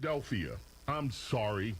Philadelphia. I'm sorry.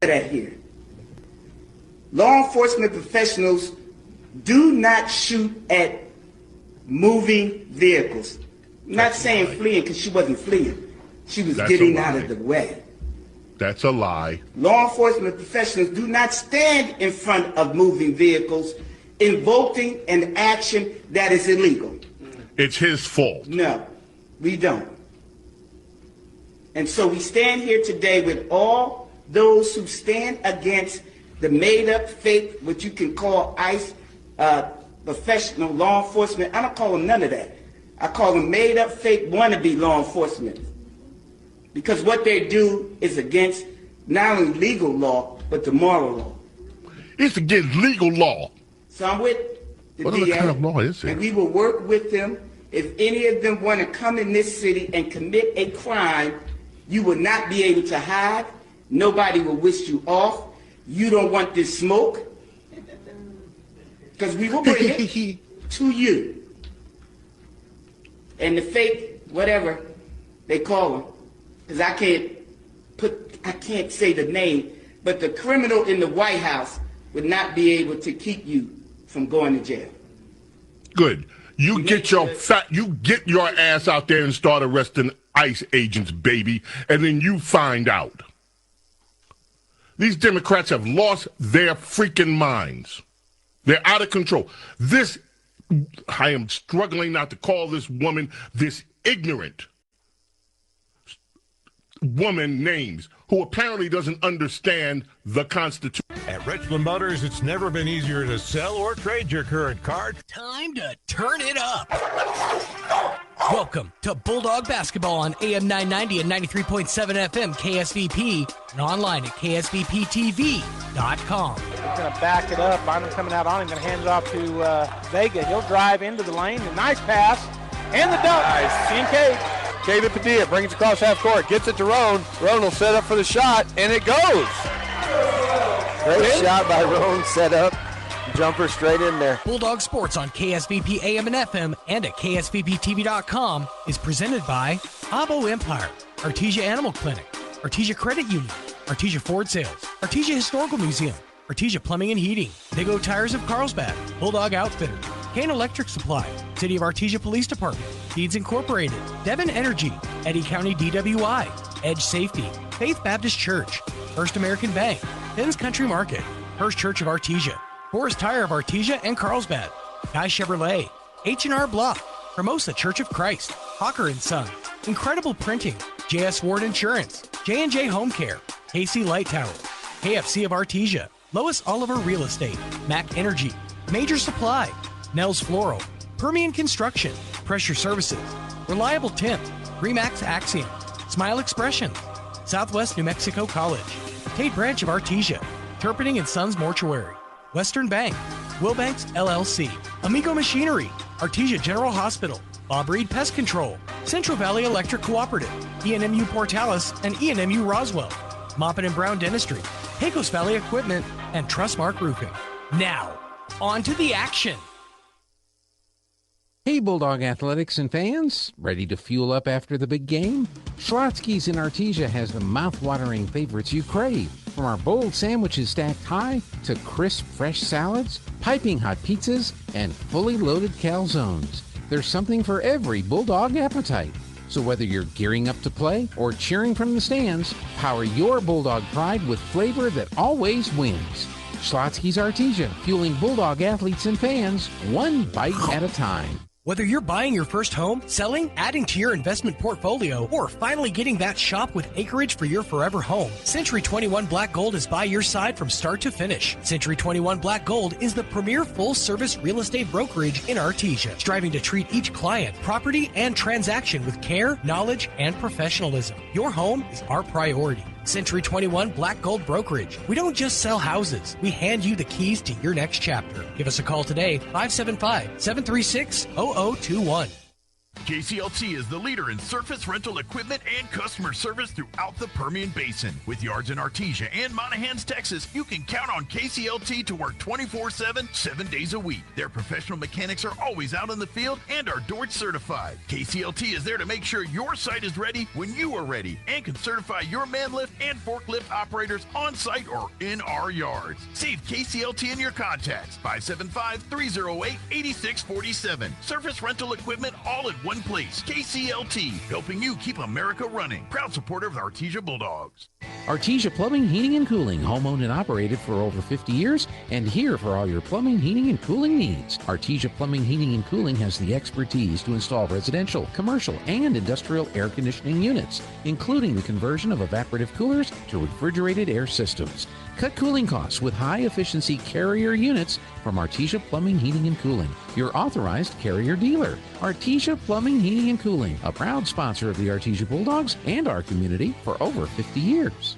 That here. Law enforcement professionals do not shoot at moving vehicles. I'm not saying fleeing because she wasn't fleeing. She was getting out of the way. That's a lie. Law enforcement professionals do not stand in front of moving vehicles invoking an action that is illegal. It's his fault. No, we don't. And so we stand here today with all those who stand against the made-up, fake, what you can call ICE, professional law enforcement. I don't call them none of that. I call them made-up, fake, wannabe law enforcement. Because what they do is against not only legal law, but the moral law. It's against legal law. So I'm with the What DA, kind of law is it? and we will work with them. If any of them want to come in this city and commit a crime, you will not be able to hide. Nobody will wish you off. You don't want this smoke. Because we will bring it to you. And the fake, whatever they call them, because I can't say the name, but the criminal in the White House would not be able to keep you from going to jail. Good. You get your ass out there and start arresting ICE agents, baby, and then you find out. These Democrats have lost their freaking minds. They're out of control. I am struggling not to call this woman this ignorant woman names who apparently doesn't understand the Constitution. At Richland Motors, it's never been easier to sell or trade your current car. Time to turn it up. Welcome to Bulldog Basketball on AM 990 and 93.7 FM KSVP and online at ksvptv.com. He's going to back it up. Bynum coming out on him, going to hand it off to Vega. He'll drive into the lane. A nice pass. And the dunk. Nice. Kincaid. David Padilla brings it across half court, gets it to Roan. Roan will set up for the shot, and it goes. Great shot by Roan, set up. Jumper straight in there. Bulldog Sports on KSVP AM and FM and at ksvptv.com is presented by Abo Empire, Artesia Animal Clinic, Artesia Credit Union, Artesia Ford Sales, Artesia Historical Museum, Artesia Plumbing and Heating, Big O Tires of Carlsbad, Bulldog Outfitters, Kane Electric Supply, City of Artesia Police Department, Feeds Incorporated, Devon Energy, Eddy County DWI, Edge Safety, Faith Baptist Church, First American Bank, Finn's Country Market, First Church of Artesia, Forest Tire of Artesia and Carlsbad, Guy Chevrolet, H&R Block, Hermosa Church of Christ, Hawker & Son, Incredible Printing, J.S. Ward Insurance, J&J Home Care, KC Light Tower, KFC of Artesia, Lois Oliver Real Estate, Mac Energy, Major Supply, Nels Floral, Permian Construction, Pressure Services, Reliable Tint, Remax Axiom, Smile Expressions, Southwest New Mexico College, Tate Branch of Artesia, Turpinning & Sons Mortuary, Western Bank, Wilbanks LLC, Amigo Machinery, Artesia General Hospital, Bob Reed Pest Control, Central Valley Electric Cooperative, ENMU Portales and ENMU Roswell, Moppin & Brown Dentistry, Pecos Valley Equipment, and Trustmark Roofing. Now, on to the action. Hey, Bulldog Athletics and fans, ready to fuel up after the big game? Schlotzsky's in Artesia has the mouth-watering favorites you crave. From our bold sandwiches stacked high to crisp, fresh salads, piping hot pizzas, and fully loaded calzones. There's something for every Bulldog appetite. So whether you're gearing up to play or cheering from the stands, power your Bulldog pride with flavor that always wins. Schlotzsky's Artesia, fueling Bulldog athletes and fans, one bite at a time. Whether you're buying your first home, selling, adding to your investment portfolio, or finally getting that shop with acreage for your forever home, Century 21 Black Gold is by your side from start to finish. Century 21 Black Gold is the premier full-service real estate brokerage in Artesia, striving to treat each client, property, and transaction with care, knowledge, and professionalism. Your home is our priority. Century 21 Black Gold Brokerage. We don't just sell houses. We hand you the keys to your next chapter. Give us a call today, 575-736-0021. KCLT is the leader in surface rental equipment and customer service throughout the Permian Basin. With yards in Artesia and Monahans, Texas, you can count on KCLT to work 24/7, 7 days a week. Their professional mechanics are always out in the field and are Dort certified. KCLT is there to make sure your site is ready when you are ready and can certify your man lift and forklift operators on site or in our yards. Save KCLT in your contacts, 575-308-8647. Surface rental equipment all in one place. KCLT, helping you keep America running. Proud supporter of the Artesia Bulldogs. Artesia Plumbing, Heating, and Cooling, home-owned and operated for over 50 years, and here for all your plumbing, heating, and cooling needs. Artesia Plumbing, Heating, and Cooling has the expertise to install residential, commercial, and industrial air conditioning units, including the conversion of evaporative coolers to refrigerated air systems. Cut cooling costs with high-efficiency Carrier units from Artesia Plumbing, Heating, and Cooling, your authorized Carrier dealer. Artesia Plumbing, Heating, and Cooling, a proud sponsor of the Artesia Bulldogs and our community for over 50 years.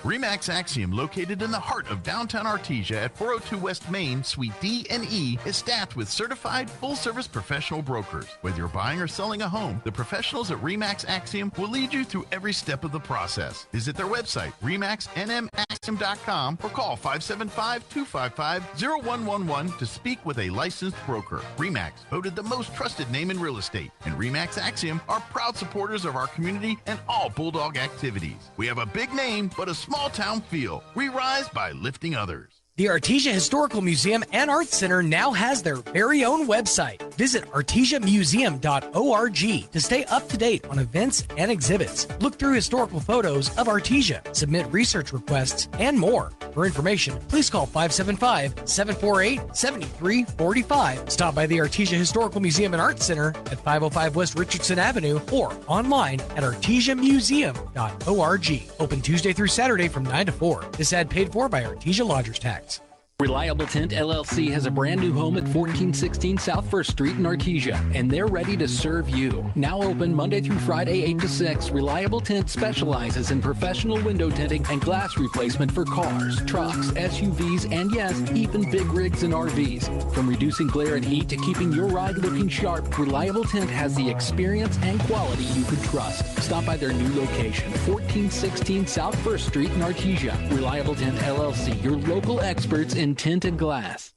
Remax Axiom, located in the heart of downtown Artesia at 402 West Main, Suite D and E, is staffed with certified full-service professional brokers. Whether you're buying or selling a home, the professionals at Remax Axiom will lead you through every step of the process. Visit their website, remaxnmaxiom.com, or call 575-255-0111 to speak with a licensed broker. Remax, voted the most trusted name in real estate, and Remax Axiom are proud supporters of our community and all Bulldog activities. We have a big name, but a small town feel. We rise by lifting others. The Artesia Historical Museum and Arts Center now has their very own website. Visit artesiamuseum.org to stay up to date on events and exhibits. Look through historical photos of Artesia, submit research requests, and more. For information, please call 575-748-7345. Stop by the Artesia Historical Museum and Art Center at 505 West Richardson Avenue or online at artesiamuseum.org. Open Tuesday through Saturday from 9 to 4. This ad paid for by Artesia Lodgers Tax. Reliable Tent LLC has a brand new home at 1416 South 1st Street in Artesia, and they're ready to serve you. Now open Monday through Friday, 8 to 6, Reliable Tent specializes in professional window tinting and glass replacement for cars, trucks, SUVs, and yes, even big rigs and RVs. From reducing glare and heat to keeping your ride looking sharp, Reliable Tent has the experience and quality you could trust. Stop by their new location, 1416 South 1st Street in Artesia. Reliable Tent LLC, your local experts in tint and glass.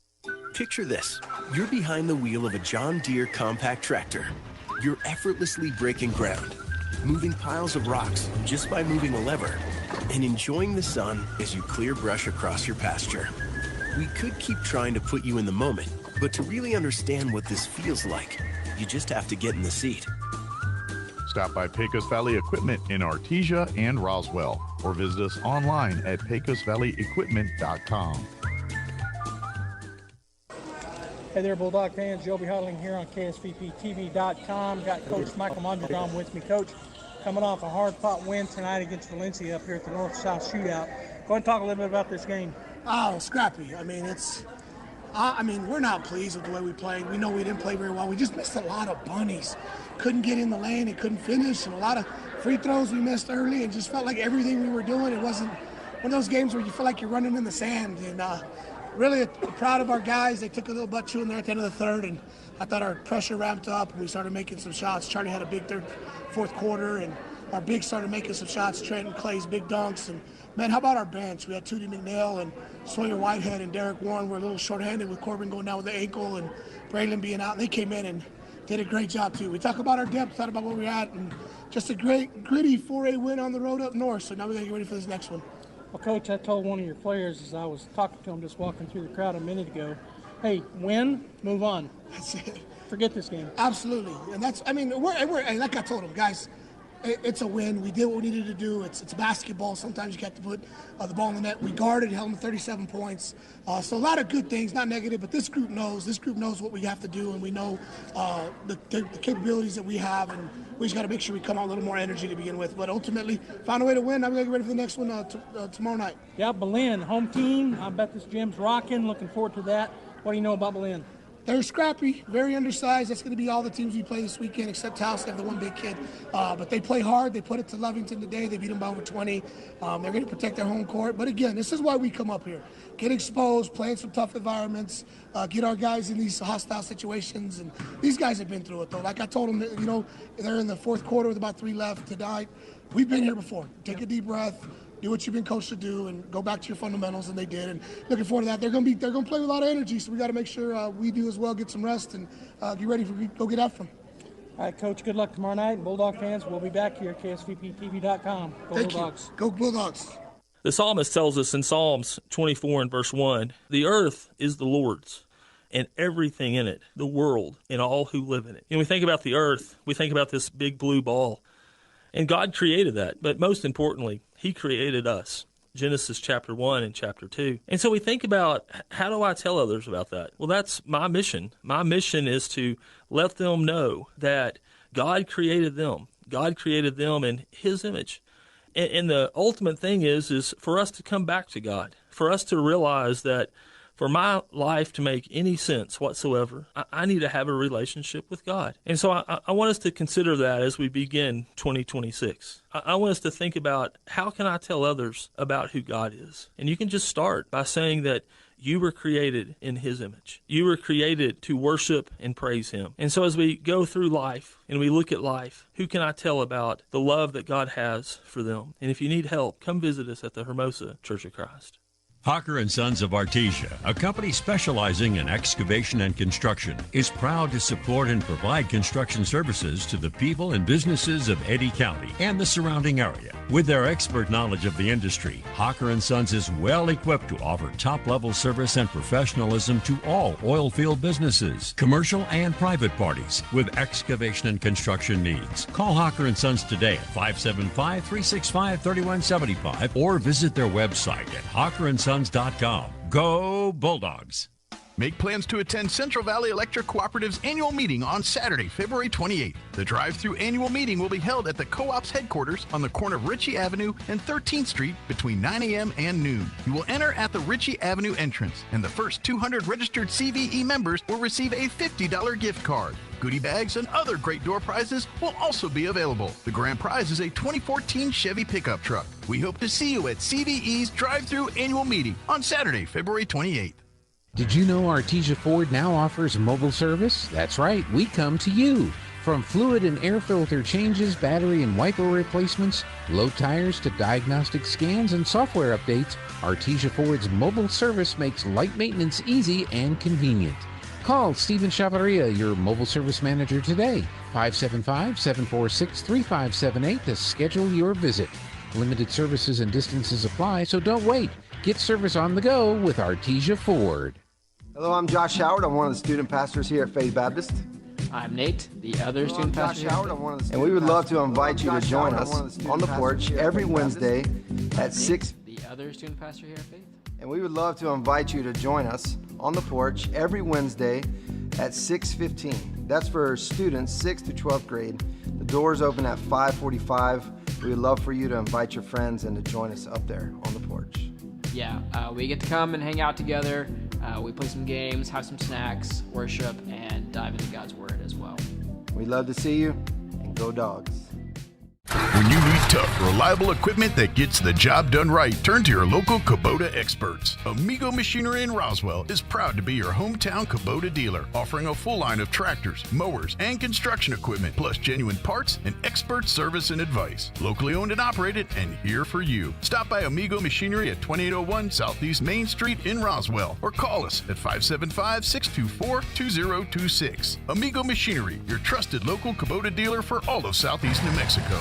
Picture this. You're behind the wheel of a John Deere compact tractor. You're effortlessly breaking ground, moving piles of rocks just by moving a lever, and enjoying the sun as you clear brush across your pasture. We could keep trying to put you in the moment, but to really understand what this feels like, you just have to get in the seat. Stop by Pecos Valley Equipment in Artesia and Roswell, or visit us online at pecosvalleyequipment.com. Hey there, Bulldog fans. Joby Huddling here on KSVPTV.com. Got Coach Michael Mondragon with me. Coach, coming off a hard-fought win tonight against Valencia up here at the North-South Shootout. Go ahead and talk a little bit about this game. Oh, scrappy. I mean, we're not pleased with the way we played. We know we didn't play very well. We just missed a lot of bunnies. Couldn't get in the lane and couldn't finish, and a lot of free throws we missed early. It just felt like everything we were doing, it wasn't one of those games where you feel like you're running in the sand. And really proud of our guys. They took a little butt chewing there at the end of the third, and I thought our pressure ramped up and we started making some shots. Charlie had a big fourth quarter, and our bigs started making some shots. Trent and Clay's big dunks. And man, how about our bench? We had Tootie McNeil and Sawyer Whitehead and Derek Warren. We're a little short-handed with Corbin going down with the ankle and Braylon being out. And they came in and did a great job too. We talk about our depth, thought about where we're at, and just a great, gritty 4A win on the road up north. So now we got to get ready for this next one. Well, Coach, I told one of your players as I was talking to him just walking through the crowd a minute ago, hey, win, move on. That's it. Forget this game. Absolutely. And that's, I mean, we're like I told him, guys, it's a win. We did what we needed to do. It's basketball. Sometimes you have to put the ball in the net. We guarded, held them 37 points. So a lot of good things, not negative, but this group knows what we have to do, and we know the capabilities that we have, and we just got to make sure we come out with a little more energy to begin with. But ultimately, found a way to win. Now we got to get ready for the next one tomorrow night. Yeah, Belen, home team. I bet this gym's rocking. Looking forward to that. What do you know about Belen? They're scrappy, very undersized. That's going to be all the teams we play this weekend, except House. They have the one big kid. But they play hard. They put it to Lovington today. They beat them by over 20. They're going to protect their home court. But again, this is why we come up here. Get exposed, play in some tough environments, get our guys in these hostile situations. And these guys have been through it, though. Like I told them, they're in the fourth quarter with about 3 left tonight. We've been here before. Take a deep breath. Do what you've been coached to do, and go back to your fundamentals, and they did. And looking forward to that. They're going to play with a lot of energy, so we got to make sure we do as well, get some rest, and get ready for go get after them. All right, Coach. Good luck tomorrow night. Bulldog fans, we'll be back here at KSVPTV.com. Go Thank Bulldogs. You. Go Bulldogs. The psalmist tells us in Psalms 24 and verse 1, the earth is the Lord's, and everything in it, the world, and all who live in it. And we think about the earth, we think about this big blue ball. And God created that, but most importantly, He created us. Genesis chapter 1 and chapter 2. And so we think about, how do I tell others about that? Well, that's my mission. My mission is to let them know that God created them. God created them in His image. And the ultimate thing is for us to come back to God, for us to realize that for my life to make any sense whatsoever, I need to have a relationship with God. And so I want us to consider that as we begin 2026. I want us to think about, how can I tell others about who God is? And you can just start by saying that you were created in His image. You were created to worship and praise Him. And so as we go through life and we look at life, who can I tell about the love that God has for them? And if you need help, come visit us at the Hermosa Church of Christ. Hawker & Sons of Artesia, a company specializing in excavation and construction, is proud to support and provide construction services to the people and businesses of Eddy County and the surrounding area. With their expert knowledge of the industry, Hawker & Sons is well equipped to offer top-level service and professionalism to all oil field businesses, commercial and private parties with excavation and construction needs. Call Hawker & Sons today at 575-365-3175 or visit their website at hawkerandsons.com. AndSons.com. Go Bulldogs! Make plans to attend Central Valley Electric Cooperative's annual meeting on Saturday, February 28th. The drive-through annual meeting will be held at the Co-op's headquarters on the corner of Ritchie Avenue and 13th Street between 9 a.m. and noon. You will enter at the Ritchie Avenue entrance, and the first 200 registered CVE members will receive a $50 gift card. Goodie bags and other great door prizes will also be available. The grand prize is a 2014 Chevy pickup truck. We hope to see you at CVE's drive-through annual meeting on Saturday, February 28th. Did you know Artesia Ford now offers mobile service? That's right, we come to you. From fluid and air filter changes, battery and wiper replacements, low tires to diagnostic scans and software updates, Artesia Ford's mobile service makes light maintenance easy and convenient. Call Stephen Chavarria, your mobile service manager today, 575-746-3578 to schedule your visit. Limited services and distances apply, so don't wait. Get service on the go with Artesia Ford. Hello, I'm Josh Howard. I'm one of the student pastors here at Faith Baptist. I'm Nate, the other student pastor. And we would love to invite you to join us on the porch every Wednesday at 6. The other student pastor here at Faith. And we would love to invite you to join us on the porch every Wednesday at 6:15. That's for students 6th to 12th grade. The doors open at 5:45. We would love for you to invite your friends and to join us up there on the porch. Yeah, we get to come and hang out together. We play some games, have some snacks, worship, and dive into God's Word as well. We'd love to see you, and go Dogs. When you need tough, reliable equipment that gets the job done right, turn to your local Kubota experts. Amigo Machinery in Roswell is proud to be your hometown Kubota dealer, offering a full line of tractors, mowers, and construction equipment, plus genuine parts and expert service and advice. Locally owned and operated, and here for you. Stop by Amigo Machinery at 2801 Southeast Main Street in Roswell, or call us at 575-624-2026. Amigo Machinery, your trusted local Kubota dealer for all of Southeast New Mexico.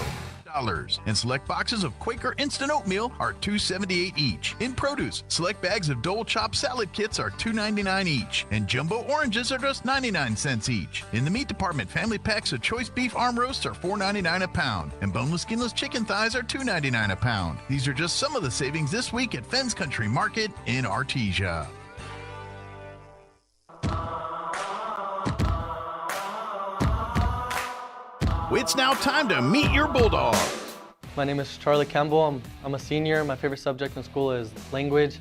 And select boxes of Quaker instant oatmeal are $2.78 each. In produce, select bags of Dole Chop salad kits are $2.99 each, and jumbo oranges are just 99 cents each. In the meat department, family packs of choice beef arm roasts are $4.99 a pound, and boneless skinless chicken thighs are $2.99 a pound. These are just some of the savings this week at Fenn's Country Market in Artesia. It's now time to meet your Bulldogs. My name is Charlie Campbell. I'm a senior. My favorite subject in school is language.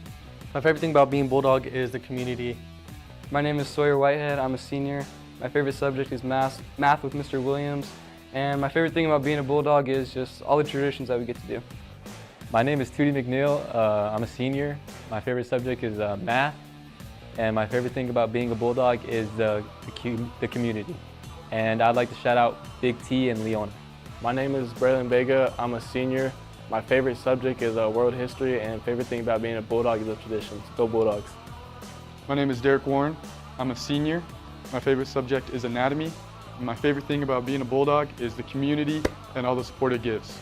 My favorite thing about being Bulldog is the community. My name is Sawyer Whitehead. I'm a senior. My favorite subject is math with Mr. Williams. And my favorite thing about being a Bulldog is just all the traditions that we get to do. My name is Tootie McNeil. I'm a senior. My favorite subject is math. And my favorite thing about being a Bulldog is the community. And I'd like to shout out Big T and Leon. My name is Braylon Vega. I'm a senior. My favorite subject is world history, and favorite thing about being a Bulldog is the traditions. Go Bulldogs. My name is Derek Warren. I'm a senior. My favorite subject is anatomy. And my favorite thing about being a Bulldog is the community and all the support it gives.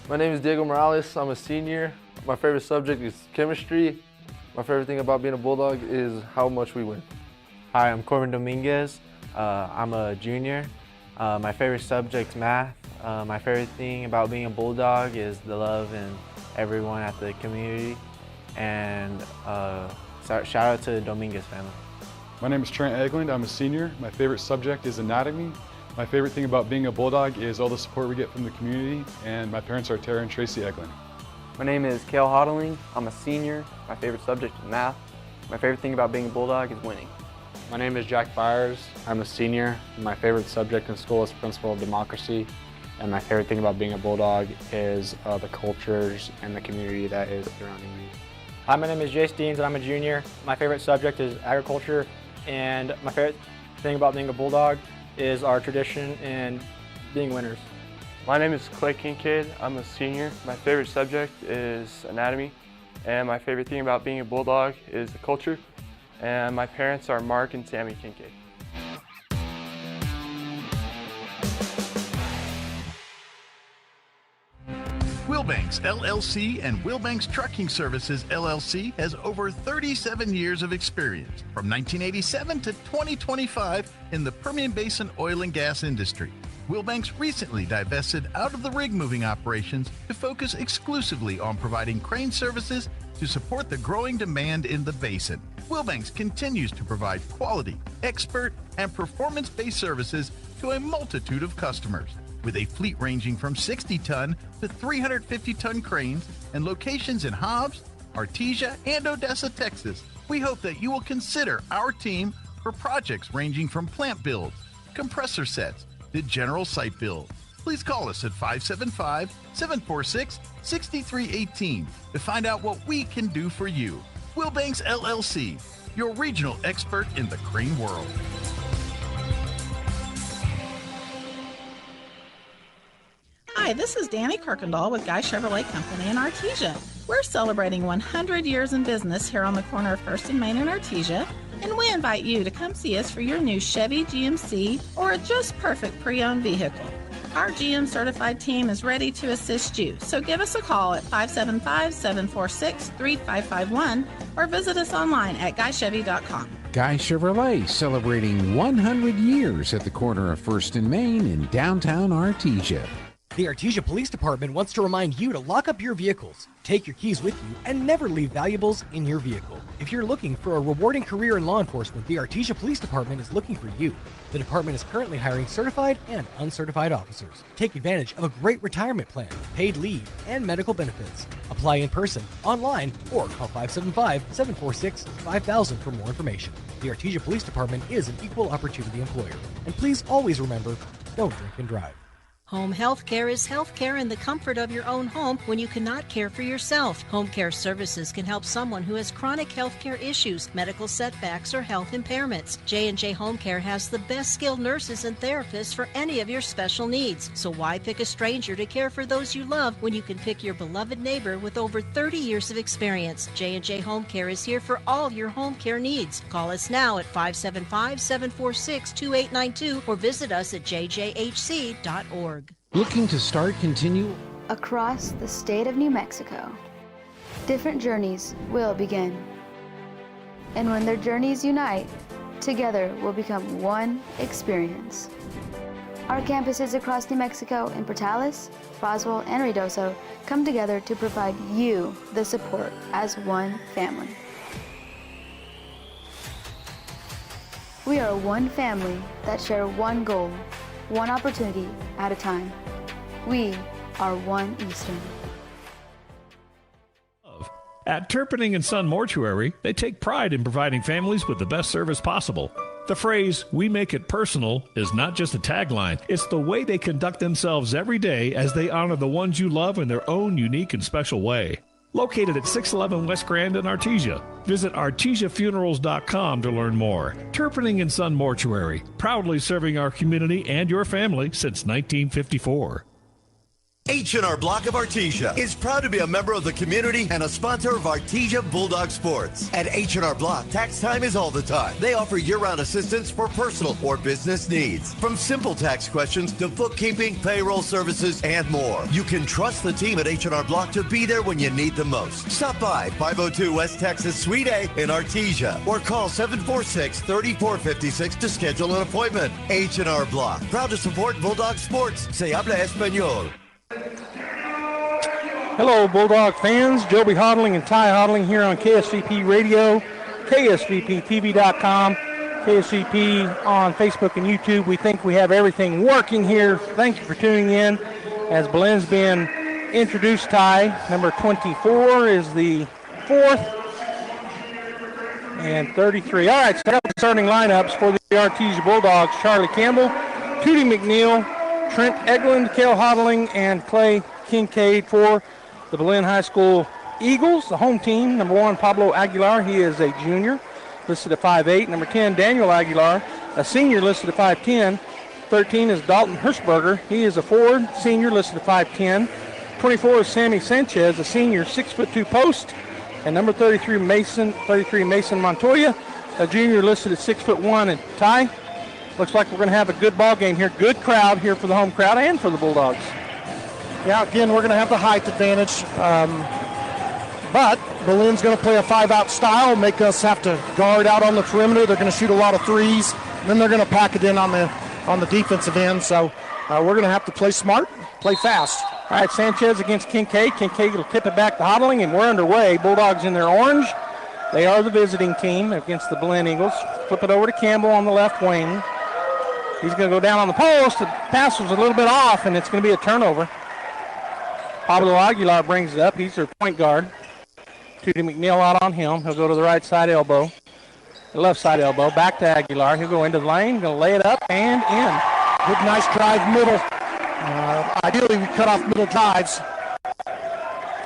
My name is Diego Morales. I'm a senior. My favorite subject is chemistry. My favorite thing about being a Bulldog is how much we win. Hi, I'm Corbin Dominguez. I'm a junior. My favorite subject's math. My favorite thing about being a Bulldog is the love and everyone at the community. And shout out to the Dominguez family. My name is Trent Eglund. I'm a senior. My favorite subject is anatomy. My favorite thing about being a Bulldog is all the support we get from the community, and my parents are Tara and Tracy Eglund. My name is Kale Hodling. I'm a senior. My favorite subject is math. My favorite thing about being a Bulldog is winning. My name is Jack Byers. I'm a senior. My favorite subject in school is Principle of Democracy. And my favorite thing about being a Bulldog is the cultures and the community that is surrounding me. Hi, my name is Jace Deans and I'm a junior. My favorite subject is agriculture. And my favorite thing about being a Bulldog is our tradition and being winners. My name is Clay Kincaid. I'm a senior. My favorite subject is anatomy. And my favorite thing about being a Bulldog is the culture. And my parents are Mark and Tammy Kincaid. Wilbanks LLC and Wilbanks Trucking Services LLC has over 37 years of experience, from 1987 to 2025 in the Permian Basin oil and gas industry. Wilbanks recently divested out of the rig moving operations to focus exclusively on providing crane services to support the growing demand in the basin. Wilbanks continues to provide quality, expert, and performance-based services to a multitude of customers. With a fleet ranging from 60-ton to 350-ton cranes and locations in Hobbs, Artesia, and Odessa, Texas, we hope that you will consider our team for projects ranging from plant builds, compressor sets, to general site build. Please call us at 575-746-6318 to find out what we can do for you. Wilbanks LLC, your regional expert in the crane world. Hi, this is Danny Kirkendall with Guy Chevrolet Company in Artesia. We're celebrating 100 years in business here on the corner of 1st and Main in Artesia, and we invite you to come see us for your new Chevy, GMC, or a just perfect pre-owned vehicle. Our GM certified team is ready to assist you, so give us a call at 575-746-3551 or visit us online at guychevy.com. Guy Chevrolet celebrating 100 years at the corner of 1st and Main in downtown Artesia. The Artesia Police Department wants to remind you to lock up your vehicles, take your keys with you, and never leave valuables in your vehicle. If you're looking for a rewarding career in law enforcement, the Artesia Police Department is looking for you. The department is currently hiring certified and uncertified officers. Take advantage of a great retirement plan, paid leave, and medical benefits. Apply in person, online, or call 575-746-5000 for more information. The Artesia Police Department is an equal opportunity employer. And please always remember, don't drink and drive. Home health care is health care in the comfort of your own home when you cannot care for yourself. Home care services can help someone who has chronic health care issues, medical setbacks, or health impairments. J&J Home Care has the best skilled nurses and therapists for any of your special needs. So why pick a stranger to care for those you love when you can pick your beloved neighbor with over 30 years of experience? J&J Home Care is here for all your home care needs. Call us now at 575-746-2892 or visit us at jjhc.org. Looking to start, continue? Across the state of New Mexico, different journeys will begin. And when their journeys unite, together will become one experience. Our campuses across New Mexico in Portales, Roswell, and Ruidoso come together to provide you the support as one family. We are one family that share one goal, one opportunity at a time. We are one Eastern. At Turpinning & Son Mortuary, they take pride in providing families with the best service possible. The phrase, "we make it personal," is not just a tagline. It's the way they conduct themselves every day as they honor the ones you love in their own unique and special way. Located at 611 West Grand in Artesia. Visit artesiafunerals.com to learn more. Turpinning & Son Mortuary, proudly serving our community and your family since 1954. H&R Block of Artesia is proud to be a member of the community and a sponsor of Artesia Bulldog Sports. At H&R Block, tax time is all the time. They offer year-round assistance for personal or business needs. From simple tax questions to bookkeeping, payroll services, and more. You can trust the team at H&R Block to be there when you need them most. Stop by 502 West Texas Suite A in Artesia or call 746-3456 to schedule an appointment. H&R Block, proud to support Bulldog Sports. Se habla español. Hello, Bulldog fans. Joby Hodling and Ty Hodling here on KSVP Radio, KSVPTV.com, KSVP on Facebook and YouTube. We think we have everything working here. Thank you for tuning in. As Belen's been introduced, Ty, number 24 is the fourth, and 33. All right, so starting lineups for the Artesia Bulldogs: Charlie Campbell, Tootie McNeil, Trent Eglund, Cale Hodling, and Clay Kincaid for the Belen High School Eagles. The home team, number 1, Pablo Aguilar. He is a junior, listed at 5'8". Number 10, Daniel Aguilar, a senior, listed at 5'10". 13 is Dalton Hirschberger. He is a forward, senior, listed at 5'10". 24 is Sammy Sanchez, a senior, 6'2" post. And number 33, Mason Montoya, a junior, listed at 6'1". And Ty, looks like we're going to have a good ball game here. Good crowd here for the home crowd and for the Bulldogs. Yeah, again, we're going to have the height advantage. But Belen's going to play a 5-out style, make us have to guard out on the perimeter. They're going to shoot a lot of threes. And then they're going to pack it in on the defensive end. So we're going to have to play smart, play fast. All right, Sanchez against Kincaid. Kincaid will tip it back to Hodling, and we're underway. Bulldogs in their orange. They are the visiting team against the Belen Eagles. Flip it over to Campbell on the left wing. He's going to go down on the post. The pass was a little bit off, and it's going to be a turnover. Pablo Aguilar brings it up. He's their point guard. Tootie McNeil out on him. He'll go to the right side elbow. The left side elbow. Back to Aguilar. He'll go into the lane. Going to lay it up and in. Good, nice drive middle. Ideally, we cut off middle drives.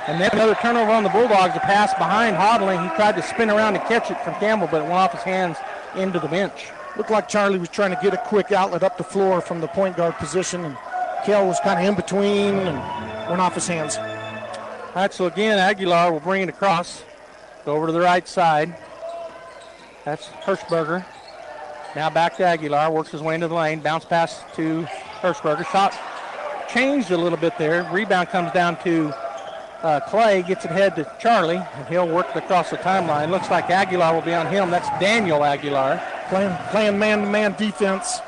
And then another turnover on the Bulldogs. A pass behind Hodling. He tried to spin around to catch it from Campbell, but it went off his hands into the bench. Looked like Charlie was trying to get a quick outlet up the floor from the point guard position, and Kel was kind of in between and went off his hands. All right, so again, Aguilar will bring it across. Go over to the right side. That's Hirschberger. Now back to Aguilar. Works his way into the lane. Bounce pass to Hirschberger. Shot changed a little bit there. Rebound comes down to Clay. Gets it head to Charlie, and he'll work it across the timeline. Looks like Aguilar will be on him. That's Daniel Aguilar. Playing man-to-man defense.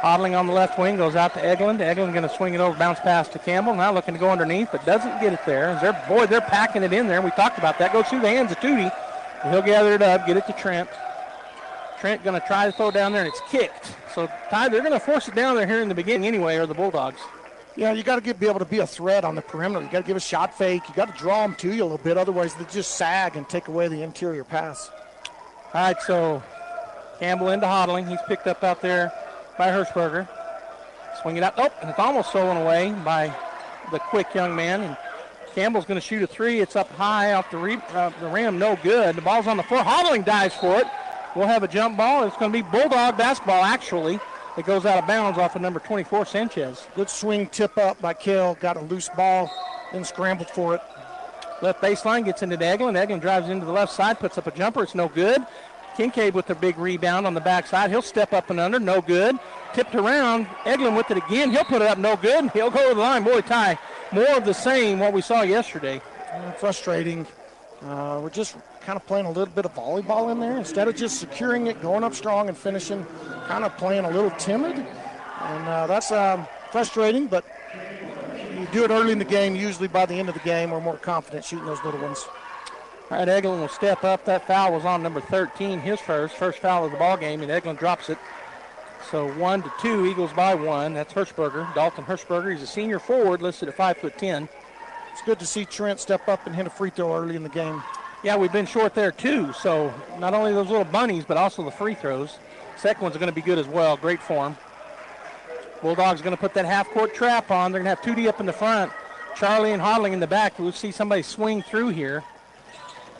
Hodling on the left wing goes out to Eglin. Eglin going to swing it over, bounce pass to Campbell. Now looking to go underneath, but doesn't get it there. They're packing it in there. We talked about that. Goes through the hands of Tootie. He'll gather it up, get it to Trent. Trent going to try to throw it down there, and it's kicked. So, Ty, they're going to force it down there here in the beginning anyway, or the Bulldogs. Yeah, you got to be able to be a threat on the perimeter. You got to give a shot fake. You got to draw them to you a little bit. Otherwise, they just sag and take away the interior pass. All right, so Campbell into Hodling. He's picked up out there by Hirschberger. Swing it out. Oh, and it's almost stolen away by the quick young man. And Campbell's going to shoot a three. It's up high off the rim. No good. The ball's on the floor. Hodling dives for it. We'll have a jump ball. It's going to be Bulldog basketball, actually. It goes out of bounds off of number 24, Sanchez. Good swing tip up by Kell. Got a loose ball, then scrambled for it. Left baseline gets into Eglin. Eglin drives into the left side, puts up a jumper. It's no good. Kincaid with the big rebound on the backside. He'll step up and under. No good. Tipped around. Eglin with it again. He'll put it up. No good. He'll go to the line. Boy, Ty, more of the same what we saw yesterday. Frustrating. We're just kind of playing a little bit of volleyball in there. Instead of just securing it, going up strong and finishing, kind of playing a little timid. And that's frustrating, but you do it early in the game. Usually by the end of the game, we're more confident shooting those little ones. All right, Eglin will step up. That foul was on number 13, his first foul of the ball game, and Eglin drops it. So 1-2, Eagles by 1. That's Hirschberger, Dalton Hirschberger. He's a senior forward, listed at 5'10". It's good to see Trent step up and hit a free throw early in the game. Yeah, we've been short there too. So not only those little bunnies, but also the free throws. Second one's going to be good as well. Great form. Bulldogs going to put that half-court trap on. They're going to have Tootie up in the front. Charlie and Hodling in the back. We'll see somebody swing through here.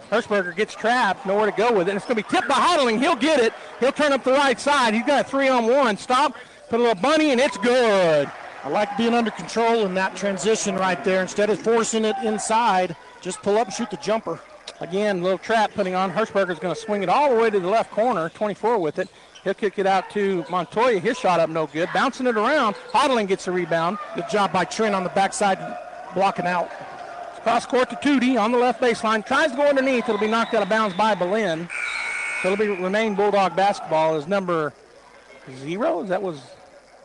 Hirschberger gets trapped, nowhere to go with it. And it's going to be tipped by Hodling. He'll get it. He'll turn up the right side. He's got a 3-on-1. Stop, put a little bunny, and it's good. I like being under control in that transition right there. Instead of forcing it inside, just pull up and shoot the jumper. Again, little trap putting on. Hirschberger's going to swing it all the way to the left corner, 24 with it. He'll kick it out to Montoya. His shot up no good. Bouncing it around. Hodling gets the rebound. Good job by Trent on the backside, blocking out. Cross court to Tootie on the left baseline. Tries to go underneath. It'll be knocked out of bounds by Belen. So it'll remain Bulldog basketball as number 0. That was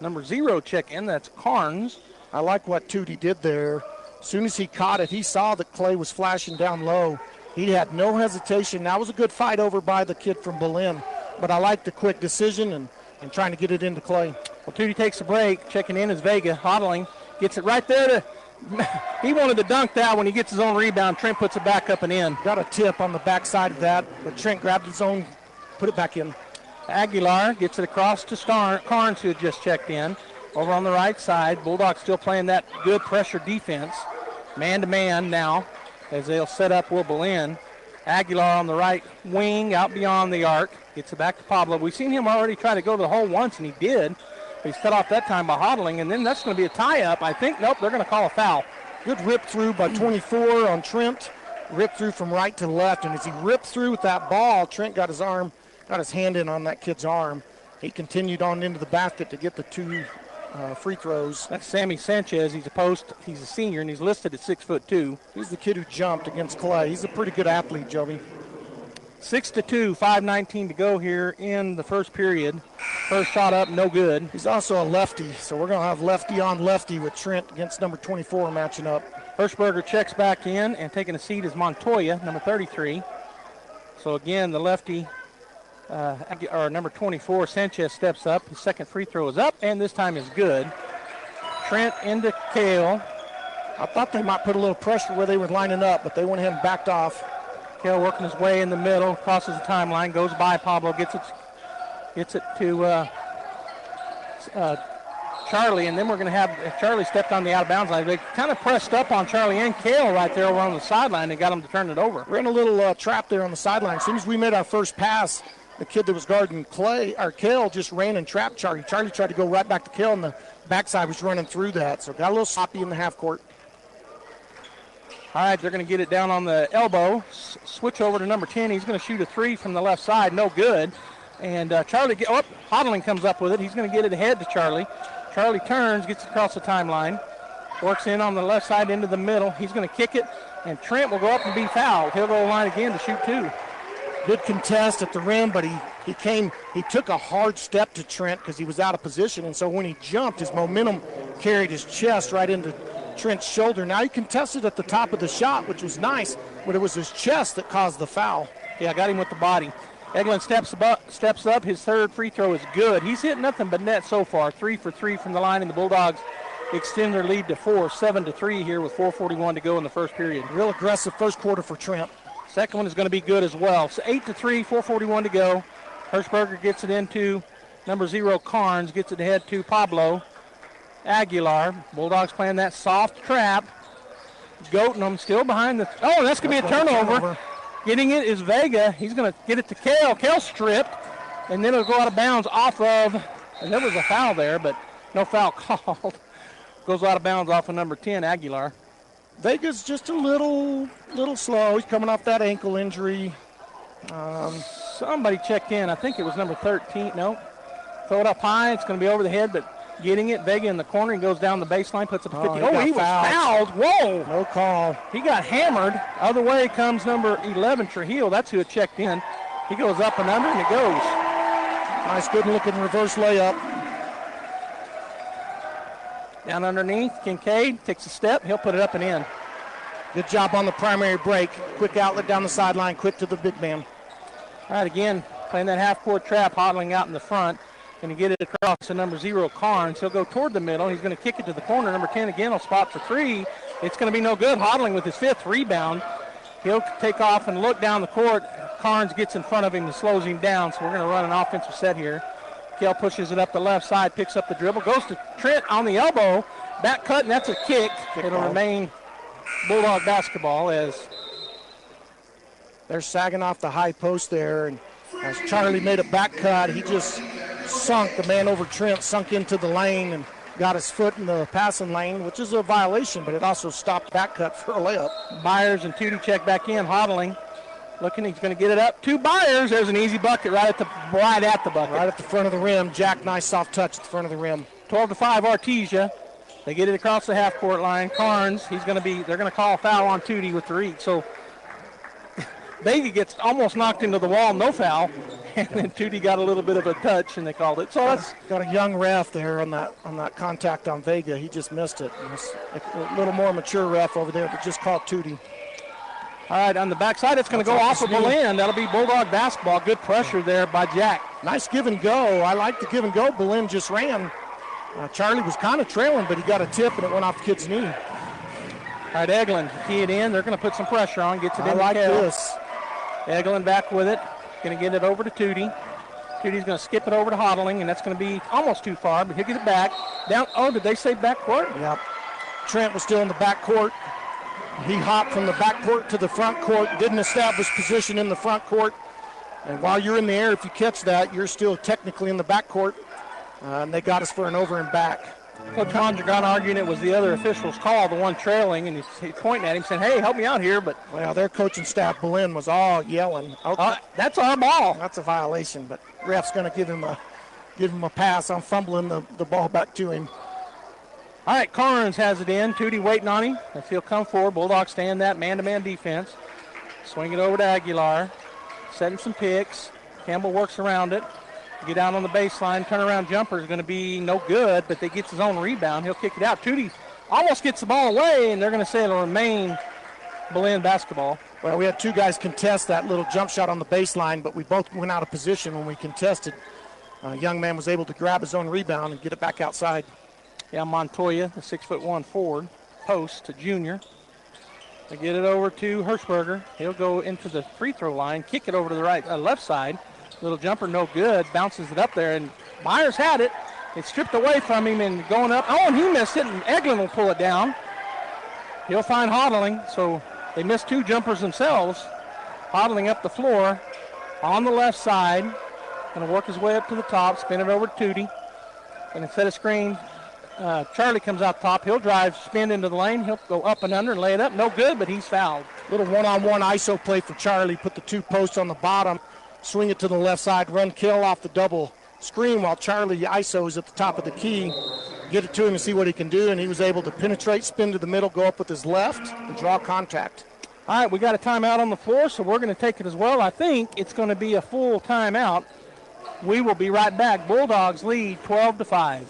number 0 check in. That's Carnes. I like what Tootie did there. As soon as he caught it, he saw that Clay was flashing down low. He had no hesitation. That was a good fight over by the kid from Belen. But I like the quick decision and trying to get it into Clay. Well, Tootie takes a break. Checking in is Vega. Hodling gets it right there to... He wanted to dunk that when he gets his own rebound. Trent puts it back up and in. Got a tip on the backside of that, but Trent grabbed his own, put it back in. Aguilar gets it across to Carnes, who had just checked in. Over on the right side, Bulldogs still playing that good pressure defense. Man-to-man now as they'll set up Will Belen. Aguilar on the right wing, out beyond the arc. Gets it back to Pablo. We've seen him already try to go to the hole once, and he did. He's cut off that time by Hodling, and then that's going to be a tie-up. I think, nope, they're going to call a foul. Good rip through by 24 on Trent. Rip through from right to left, and as he ripped through with that ball, Trent got his hand in on that kid's arm. He continued on into the basket to get the 2 free throws. That's Sammy Sanchez. He's a senior, and he's listed at 6'2". He's the kid who jumped against Clay. He's a pretty good athlete, Joby. 6-2, 5:19 to go here in the first period. First shot up, no good. He's also a lefty, so we're going to have lefty on lefty with Trent against number 24 matching up. Hirschberger checks back in, and taking a seat is Montoya, number 33. So again, the lefty, or number 24, Sanchez, steps up. His second free throw is up, and this time is good. Trent into Kale. I thought they might put a little pressure where they were lining up, but they went ahead and backed off. Kale working his way in the middle, crosses the timeline, goes by Pablo, gets it to Charlie, and then we're going to have Charlie stepped on the out-of-bounds line. They kind of pressed up on Charlie and Kale right there over on the sideline and got him to turn it over. We're in a little trap there on the sideline. As soon as we made our first pass, the kid that was guarding Kale just ran and trapped Charlie. Charlie tried to go right back to Kale, and the backside was running through that. So got a little sloppy in the half court. All right, they're going to get it down on the elbow. Switch over to number 10. He's going to shoot a three from the left side. No good. And Charlie, Hodling comes up with it. He's going to get it ahead to Charlie. Charlie turns, gets across the timeline, works in on the left side into the middle. He's going to kick it, and Trent will go up and be fouled. He'll go line again to shoot two. Good contest at the rim, but he took a hard step to Trent because he was out of position, and so when he jumped, his momentum carried his chest right into Trent's shoulder. Now he contested at the top of the shot, which was nice, but it was his chest that caused the foul. Yeah, got him with the body. Eglin steps up. His third free throw is good. He's hit nothing but net so far. 3 for 3 from the line, and the Bulldogs extend their lead to 4, 7-3 here with 4:41 to go in the first period. Real aggressive first quarter for Trent. Second one is going to be good as well. So 8-3, 4:41 to go. Hirschberger gets it into number 0, Carnes, gets it ahead to Pablo Aguilar. Bulldogs playing that soft trap. Goating them, still behind the... Oh, that's going to be a turnover. Getting it is Vega. He's going to get it to Kale. Kale stripped, and then it'll go out of bounds off of... And there was a foul there, but no foul called. Goes out of bounds off of number 10, Aguilar. Vega's just a little slow. He's coming off that ankle injury. Somebody checked in. I think it was number 13. No. Throw it up high. It's going to be over the head, but getting it. Vega in the corner. He goes down the baseline, puts up a 50. He was fouled. Whoa. No call. He got hammered. Other way comes number 11, Trujillo. That's who had checked in. He goes up and under, and it goes. Nice, good-looking reverse layup. Down underneath, Kincaid takes a step. He'll put it up and in. Good job on the primary break. Quick outlet down the sideline, quick to the big man. All right, again, playing that half-court trap, Hodling out in the front. Going to get it across to number 0, Carnes. He'll go toward the middle. He's going to kick it to the corner. Number 10 again will spot for three. It's going to be no good. Hodling with his 5th rebound. He'll take off and look down the court. Carnes gets in front of him and slows him down, so we're going to run an offensive set here. Kale pushes it up the left side, picks up the dribble, goes to Trent on the elbow. Back cut, and that's a kick. It'll remain Bulldog basketball as they're sagging off the high post there. And as Charlie made a back cut, he just sunk. The man over Trent sunk into the lane and got his foot in the passing lane, which is a violation, but it also stopped back cut for a layup. Byers and Tootie check back in. Hodling looking, he's going to get it up to Byers. There's an easy bucket right at the bucket. Right at the front of the rim. Jack, nice soft touch at the front of the rim. 12-5 Artesia. They get it across the half-court line. Carnes, they're going to call a foul on Tootie with the reach. So Vega gets almost knocked into the wall, no foul. And then Tootie got a little bit of a touch, and they called it. So that's got a young ref there on that contact on Vega. He just missed it. A little more mature ref over there, but just called Tootie. All right, on the backside, it's going to go off of Belen. That'll be Bulldog basketball. Good pressure there by Jack. Nice give and go. I like the give and go Belen just ran. Charlie was kind of trailing, but he got a tip, and it went off the kid's knee. All right, Eglin, key it in. They're going to put some pressure on. Gets it in. I like this. Eglin back with it. Going to get it over to Tootie. Tootie's going to skip it over to Hodling, and that's going to be almost too far, but he'll get it back. Down. Oh, did they say backcourt? Yep. Trent was still in the backcourt. He hopped from the backcourt to the front court, didn't establish position in the front court. And while you're in the air, if you catch that, you're still technically in the backcourt. And they got us for an over and back. Coach Mondragon arguing it was the other official's call, the one trailing, and he's pointing at him saying, hey, help me out here. But well, their coaching staff, Belen, was all yelling. That's our ball. That's a violation, but ref's going to give him a pass. I'm fumbling the ball back to him. All right, Carnes has it in. Tootie waiting on him. If he'll come forward, Bulldogs stay in that man-to-man defense. Swing it over to Aguilar. setting some picks. Campbell works around it. Get out on the baseline. Turnaround jumper is going to be no good, but they gets his own rebound. He'll kick it out. Tootie almost gets the ball away, and they're going to say it'll remain Belen basketball. Well, we had two guys contest that little jump shot on the baseline, but we both went out of position when we contested. Young man was able to grab his own rebound and get it back outside. Yeah, Montoya, the 6'1" forward, post to junior. They get it over to Hirschberger. He'll go into the free throw line, kick it over to the left side. Little jumper, no good. Bounces it up there, and Myers had it. It's stripped away from him and going up. Oh, and he missed it, and Eglin will pull it down. He'll find Hodling, so they missed two jumpers themselves. Hodling up the floor on the left side. Going to work his way up to the top, spin it over to Tootie. Going to set a screen. Charlie comes out top. He'll drive, spin into the lane. He'll go up and under and lay it up. No good, but he's fouled. Little one-on-one ISO play for Charlie. Put the two posts on the bottom. Swing it to the left side. Run kill off the double screen while Charlie ISO is at the top of the key. Get it to him and see what he can do. And he was able to penetrate, spin to the middle, go up with his left, and draw contact. All right, we got a timeout on the floor, so we're going to take it as well. I think it's going to be a full timeout. We will be right back. Bulldogs lead 12-5.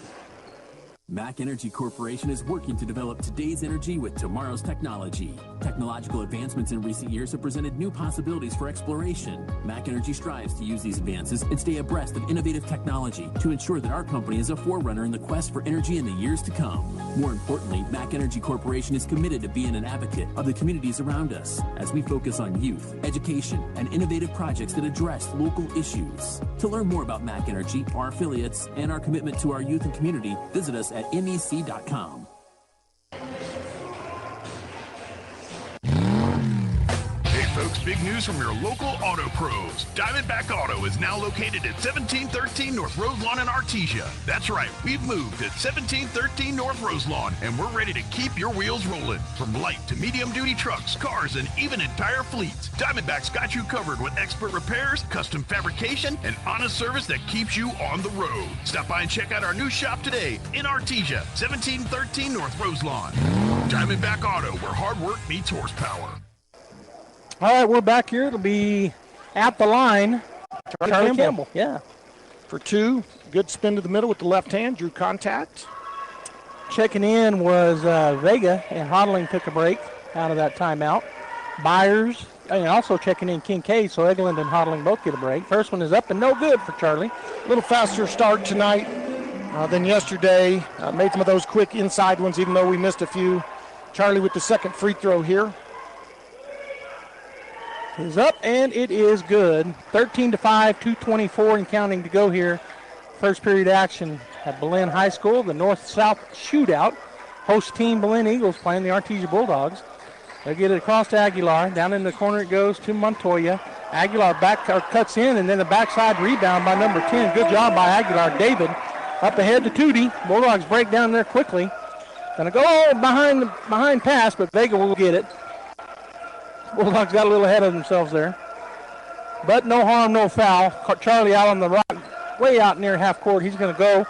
Mac Energy Corporation is working to develop today's energy with tomorrow's technology. Technological advancements in recent years have presented new possibilities for exploration. Mac Energy strives to use these advances and stay abreast of innovative technology to ensure that our company is a forerunner in the quest for energy in the years to come. More importantly, Mac Energy Corporation is committed to being an advocate of the communities around us as we focus on youth, education, and innovative projects that address local issues. To learn more about Mac Energy, our affiliates, and our commitment to our youth and community, visit us at mec.com. Folks, big news from your local auto pros. Diamondback Auto is now located at 1713 North Roselawn in Artesia. That's right, we've moved at 1713 North Roselawn, and we're ready to keep your wheels rolling. From light to medium-duty trucks, cars, and even entire fleets, Diamondback's got you covered with expert repairs, custom fabrication, and honest service that keeps you on the road. Stop by and check out our new shop today in Artesia, 1713 North Roselawn. Diamondback Auto, where hard work meets horsepower. All right, we're back here. It'll be at the line. Charlie Campbell. Yeah. For two. Good spin to the middle with the left hand. Drew contact. Checking in was Vega, and Hodling took a break out of that timeout. Byers, and also checking in Kincaid, so Egeland and Hodling both get a break. First one is up and no good for Charlie. A little faster start tonight than yesterday. Made some of those quick inside ones, even though we missed a few. Charlie with the second free throw here. Is up, and it is good. 13-5, 2:24 and counting to go here. First period action at Belen High School, the North-South Shootout. Host team Belen Eagles playing the Artesia Bulldogs. They get it across to Aguilar. Down in the corner it goes to Montoya. Aguilar cuts in, and then the backside rebound by number 10. Good job by Aguilar. David up ahead to Tootie. Bulldogs break down there quickly. Going to go behind pass, but Vega will get it. Bulldogs got a little ahead of themselves there. But no harm, no foul. Charlie out on the right, way out near half court. He's going to go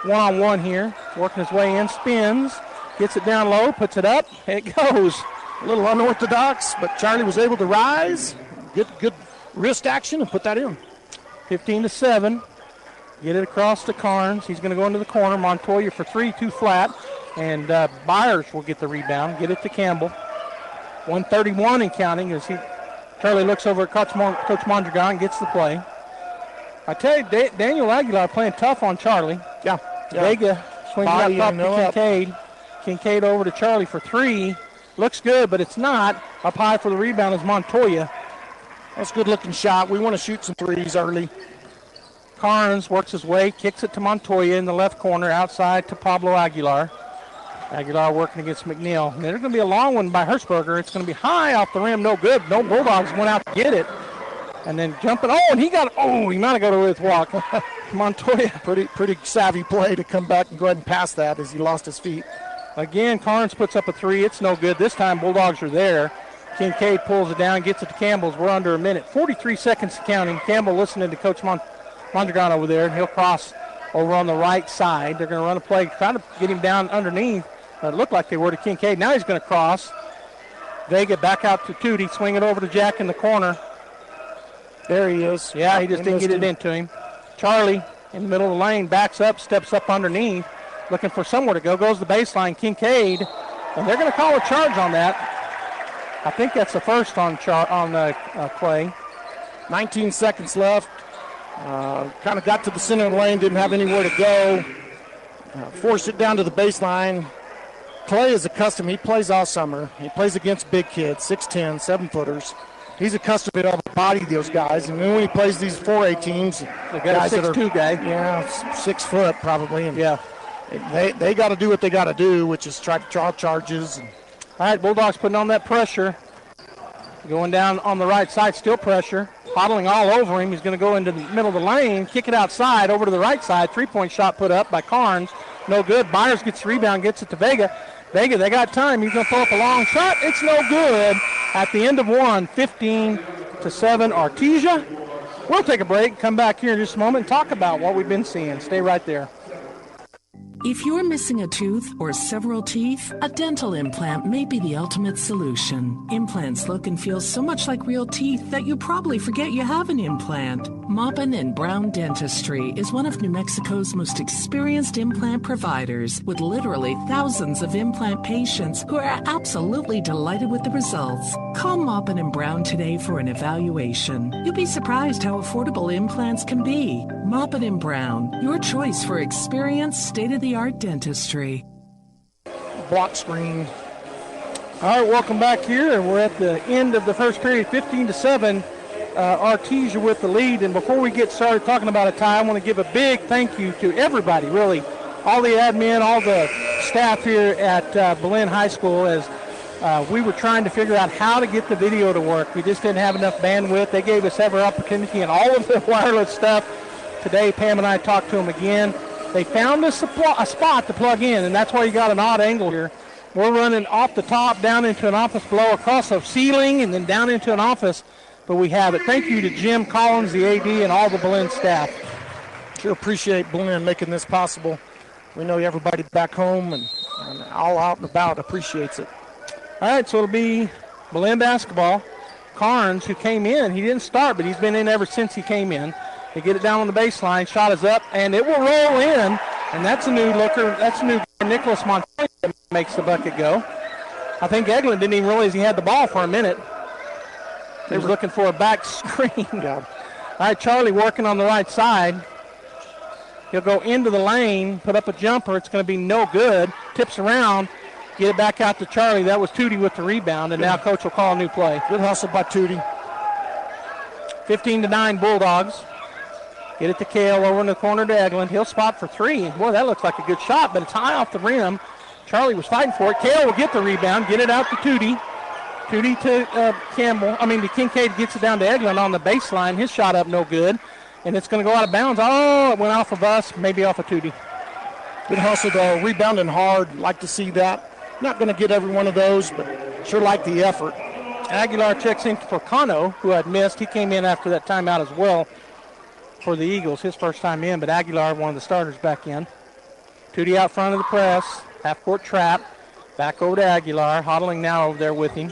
one-on-one here. Working his way in, spins, gets it down low, puts it up. It goes. A little unorthodox, but Charlie was able to rise. Good wrist action and put that in. 15-7. Get it across to Carnes. He's going to go into the corner. Montoya for three, too flat. And Byers will get the rebound. Get it to Campbell. 1:31 and counting as Charlie looks over at Coach Mondragon and gets the play. I tell you, Daniel Aguilar playing tough on Charlie. Yeah. Vega swings left up to Kincaid. Kincaid over to Charlie for three. Looks good, but it's not. Up high for the rebound is Montoya. That's a good-looking shot. We want to shoot some threes early. Carnes works his way, kicks it to Montoya in the left corner, outside to Pablo Aguilar. Aguilar working against McNeil. And there's going to be a long one by Hirschberger. It's going to be high off the rim, no good. No Bulldogs went out to get it. And then jumping, he might have got away with walk. Montoya. Pretty savvy play to come back and go ahead and pass that as he lost his feet. Again, Carnes puts up a three. It's no good. This time Bulldogs are there. Kincaid pulls it down, gets it to Campbell's. We're under a minute. 43 seconds counting. Campbell listening to Coach Mondragon over there, and he'll cross over on the right side. They're going to run a play, trying to get him down underneath. It looked like they were to Kincaid. Now he's going to cross. Vega back out to Tootie, swing it over to Jack in the corner. There he is. Yeah, he just didn't get it into him. Charlie in the middle of the lane backs up, steps up underneath, looking for somewhere to go. Goes the baseline. Kincaid, and they're going to call a charge on that. I think that's the first on Clay. 19 seconds left. Kind of got to the center of the lane, didn't have anywhere to go. Forced it down to the baseline. Clay is accustomed. He plays all summer. He plays against big kids, 6'10", 7-footers. He's accustomed to be able to body those guys. And then when he plays these 4A teams, the guys that are 6'2" guy. Yeah, 6 foot probably. And yeah. They got to do what they got to do, which is try to draw charges. All right, Bulldogs putting on that pressure. Going down on the right side, still pressure. Hoddling all over him. He's going to go into the middle of the lane, kick it outside, over to the right side. Three-point shot put up by Carnes. No good. Byers gets the rebound, gets it to Vega. Vega, they got time. He's going to throw up a long shot. It's no good. At the end of one, 15-7, Artesia. We'll take a break, come back here in just a moment, and talk about what we've been seeing. Stay right there. If you're missing a tooth or several teeth, a dental implant may be the ultimate solution. Implants look and feel so much like real teeth that you probably forget you have an implant. Maupin & Brown Dentistry is one of New Mexico's most experienced implant providers, with literally thousands of implant patients who are absolutely delighted with the results. Call Maupin & Brown today for an evaluation. You'll be surprised how affordable implants can be. Maupin & Brown, your choice for experienced, state-of-the-art dentistry. Block screen. All right, welcome back here. We're at the end of the first period, 15-7. Artesia with the lead. And before we get started talking about a tie, I want to give a big thank you to everybody, really. All the admin, all the staff here at Belen High School, as we were trying to figure out how to get the video to work. We just didn't have enough bandwidth. They gave us every opportunity and all of the wireless stuff. Today, Pam and I talked to them again. They found a spot to plug in, and that's why you got an odd angle here. We're running off the top, down into an office below, across a ceiling, and then down into an office, but we have it. Thank you to Jim Collins, the AD, and all the Belen staff. Sure appreciate Belen making this possible. We know everybody back home and all out and about appreciates it. All right, so it'll be Belen basketball. Carnes, who came in, he didn't start, but he's been in ever since he came in. They get it down on the baseline. Shot is up, and it will roll in. And that's a new looker. That's a new Nicholas Montoya that makes the bucket go. I think Eglin didn't even realize he had the ball for a minute. He was looking for a back screen. Yeah. All right, Charlie working on the right side. He'll go into the lane, put up a jumper. It's going to be no good. Tips around. Get it back out to Charlie. That was Tootie with the rebound, and now coach will call a new play. Good hustle by Tootie. 15-9 Bulldogs. Get it to Kale over in the corner to Eglin. He'll spot for three. Boy, that looks like a good shot, but it's high off the rim. Charlie was fighting for it. Kale will get the rebound, get it out to Tootie. Tootie to Kincaid, gets it down to Eglin on the baseline. His shot up no good, and it's going to go out of bounds. Oh, it went off of us, maybe off of Tootie. Good hustle, though. Rebounding hard. Like to see that. Not going to get every one of those, but sure like the effort. Aguilar checks in for Cano, who had missed. He came in after that timeout as well for the Eagles, his first time in, but Aguilar, one of the starters, back in. Tootie out front of the press, half-court trap, back over to Aguilar, Hoddling now over there with him.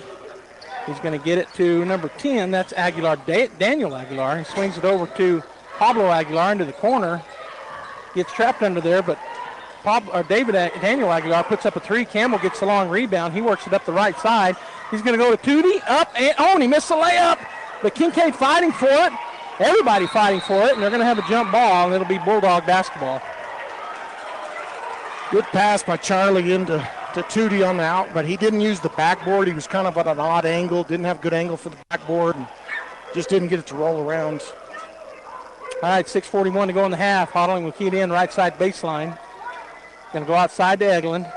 He's going to get it to number 10, that's Aguilar, Daniel Aguilar. He swings it over to Pablo Aguilar into the corner, gets trapped under there, but Daniel Aguilar puts up a three. Campbell gets the long rebound. He works it up the right side. He's going to go to Tootie, up, and he missed the layup, but Kincaid fighting for it. Everybody fighting for it, and they're going to have a jump ball, and it'll be Bulldog basketball. Good pass by Charlie into Tootie on the out, but he didn't use the backboard. He was kind of at an odd angle, didn't have good angle for the backboard, and just didn't get it to roll around. All right, 6:41 to go in the half. Hoddling will key it in right side baseline. Going to go outside to Eglin.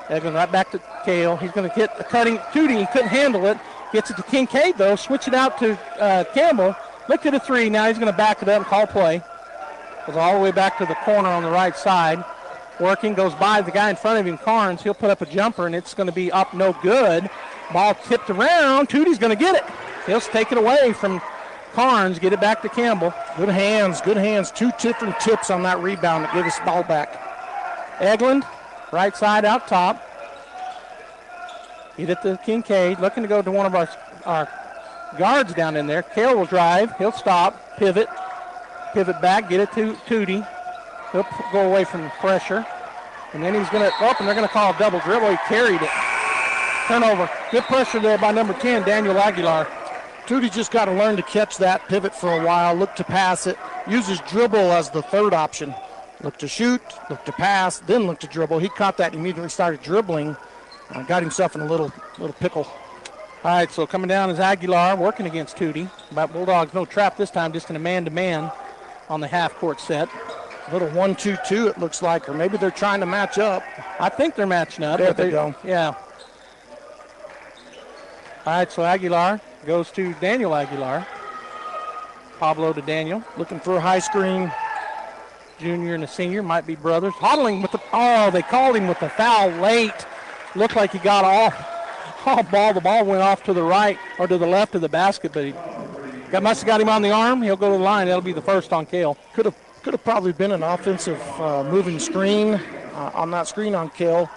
Eglin right back to Kale. He's going to hit a cutting Tootie. He couldn't handle it. Gets it to Kincaid, though. Switch it out to Campbell. Looked at a three. Now he's going to back it up and call play. Goes all the way back to the corner on the right side. Working, goes by the guy in front of him, Carnes. He'll put up a jumper, and it's going to be up no good. Ball tipped around. Tootie's going to get it. He'll take it away from Carnes, get it back to Campbell. Good hands, good hands. Two different tips on that rebound to give us the ball back. Eglin, right side out top. Get it to Kincaid, looking to go to one of our guards down in there. Kale will drive. He'll stop, pivot back, get it to Tootie. He'll go away from pressure. And then he's going to, and they're going to call a double dribble. He carried it. Turnover. Good pressure there by number 10, Daniel Aguilar. Tootie just got to learn to catch that, pivot for a while, look to pass it, uses dribble as the third option. Look to shoot, look to pass, then look to dribble. He caught that and immediately started dribbling. Got himself in a little pickle. All right, so coming down is Aguilar working against Tootie. But Bulldogs no trap this time, just in a man-to-man on the half-court set. Little 1-2-2 it looks like, or maybe they're trying to match up. I think they're matching up. There they go. Yeah. All right, so Aguilar goes to Daniel Aguilar. Pablo to Daniel. Looking for a high screen. Junior and a senior, might be brothers. Hodling with they called him with the foul late. Looked like he got all ball. The ball went off to the right or to the left of the basket, but he must have got him on the arm. He'll go to the line. That'll be the first on Kale. Could have probably been an offensive moving screen on that screen on Kale.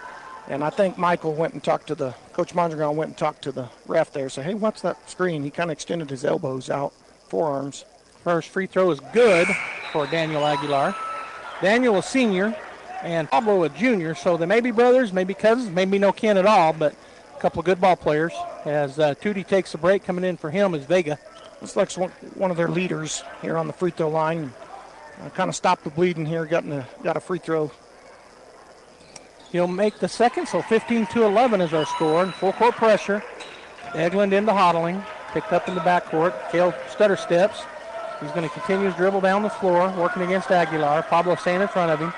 And I think Michael went and talked to Coach Mondragon went and talked to the ref there. Said, hey, what's that screen? He kind of extended his elbows out, forearms. First free throw is good for Daniel Aguilar. Daniel a senior and Pablo a junior, so they may be brothers, maybe cousins, maybe no kin at all, but a couple of good ball players. As Tootie takes a break, coming in for him is Vega. Looks like one of their leaders here on the free throw line. Kind of stopped the bleeding here, got a free throw. He'll make the second, so 15-11 is our score. And full court pressure. Eglin into Hodling, picked up in the backcourt. Kale stutter steps. He's going to continue his dribble down the floor, working against Aguilar. Pablo staying in front of him.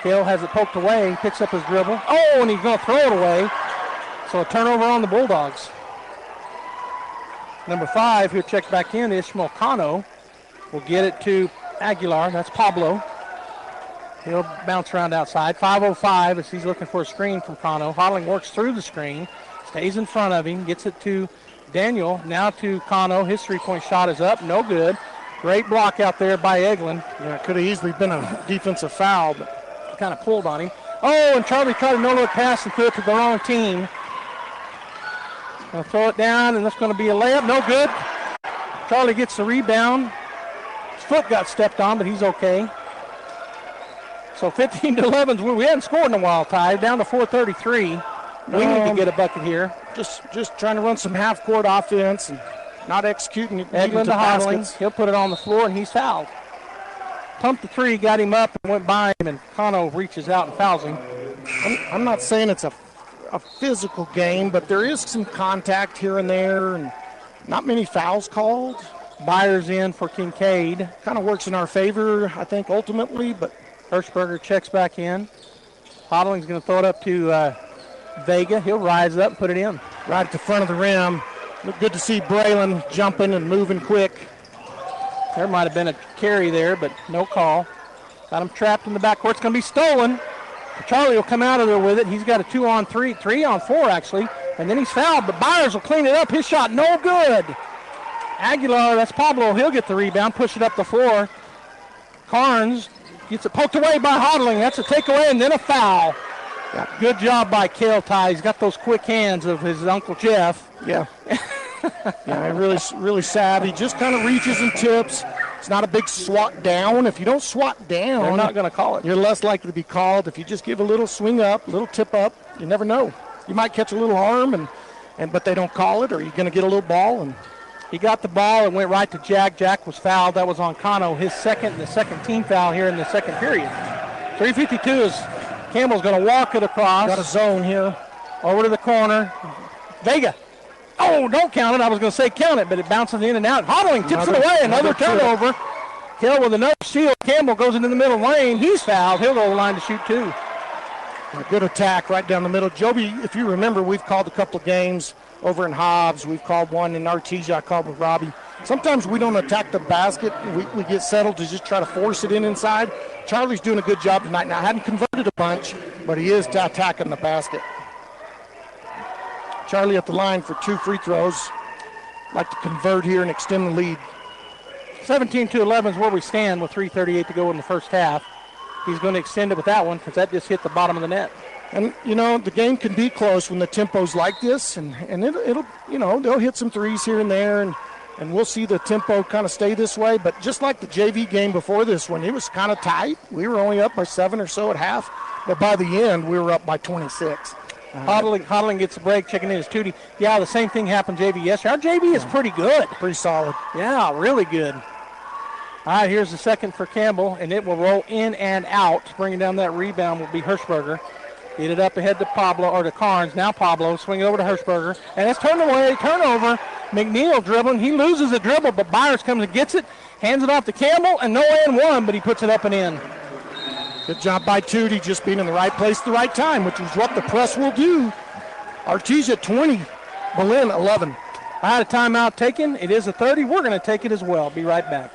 Kale has it poked away. He picks up his dribble. Oh, and he's going to throw it away. So a turnover on the Bulldogs. Number 5, who checks back in, Ishmael Cano, will get it to Aguilar. That's Pablo. He'll bounce around outside. 5:05 as he's looking for a screen from Cano. Hodling works through the screen, stays in front of him, gets it to Daniel. Now to Cano. His three-point shot is up. No good. Great block out there by Eglin. Yeah, it could have easily been a defensive foul, but kind of pulled on him. Oh, and Charlie tried a no-look pass and threw it to the wrong team. Going to throw it down, and that's going to be a layup. No good. Charlie gets the rebound. His foot got stepped on, but he's okay. So 15-11. We hadn't scored in a while, Ty. Down to 4:33. We need to get a bucket here. Just trying to run some half-court offense and not executing it. Eglin to Hodling. He'll put it on the floor, and he's fouled. Pumped the three, got him up, and went by him, and Cano reaches out and fouls him. I'm not saying it's a physical game, but there is some contact here and there, and not many fouls called. Byers in for Kincaid. Kind of works in our favor, I think, ultimately, but Hirschberger checks back in. Hodling's going to throw it up to Vega. He'll rise up and put it in. Right at the front of the rim. Look good to see Braylon jumping and moving quick. There might have been a carry there, but no call. Got him trapped in the backcourt. It's going to be stolen. Charlie will come out of there with it. He's got a 2-on-3, 3-on-4 actually, and then he's fouled, but Byers will clean it up. His shot no good. Aguilar, that's Pablo. He'll get the rebound, push it up the floor. Carnes gets it poked away by Hodling. That's a takeaway and then a foul. Yeah. Good job by Kale Ty. He's got those quick hands of his Uncle Jeff. Yeah. Yeah, really savvy. Just kind of reaches and tips. It's not a big swat down. If you don't swat down, they're not going to call it. You're less likely to be called. If you just give a little swing up, a little tip up, you never know. You might catch a little arm, but they don't call it, or you're going to get a little ball. And he got the ball and went right to Jack. Jack was fouled. That was on Cano, the second team foul here in the second period. 3:52 is Campbell's going to walk it across. Got a zone here. Over to the corner. Vega. Oh, don't count it. I was going to say count it, but it bounces in and out. Hodling tips it away. Another turnover. Hill with another steal. Campbell goes into the middle lane. He's fouled. He'll go to the line to shoot two. A good attack right down the middle. Joby, if you remember, we've called a couple of games over in Hobbs. We've called one in Artesia. I called with Robbie. Sometimes we don't attack the basket. We get settled to just try to force it inside. Charlie's doing a good job tonight. Now, I hadn't converted a bunch, but he is attacking the basket. Charlie at the line for 2 free throws. Like to convert here and extend the lead. 17-11 is where we stand with 3:38 to go in the first half. He's going to extend it with that one because that just hit the bottom of the net. And, the game can be close when the tempo's like this, and it'll they'll hit some threes here and there, and and we'll see the tempo kind of stay this way. But just like the JV game before this one, it was kind of tight. We were only up by 7 or so at half, but by the end, we were up by 26. Hodling gets a break, checking in his Tootie. Yeah, the same thing happened JV yesterday. Our JV is pretty good. Pretty solid. Yeah, really good. All right, here's the second for Campbell, and it will roll in and out. Bringing down that rebound will be Hirschberger. Get it up ahead to Pablo, or to Carnes. Now Pablo, swing it over to Hirschberger. And it's turned away, turnover. McNeil dribbling. He loses a dribble, but Byers comes and gets it, hands it off to Campbell, and no and one, but he puts it up and in. Good job by Tootie, just being in the right place at the right time, which is what the press will do. Artesia 20, Belen 11. I had a timeout taken. It is a 30. We're going to take it as well. Be right back.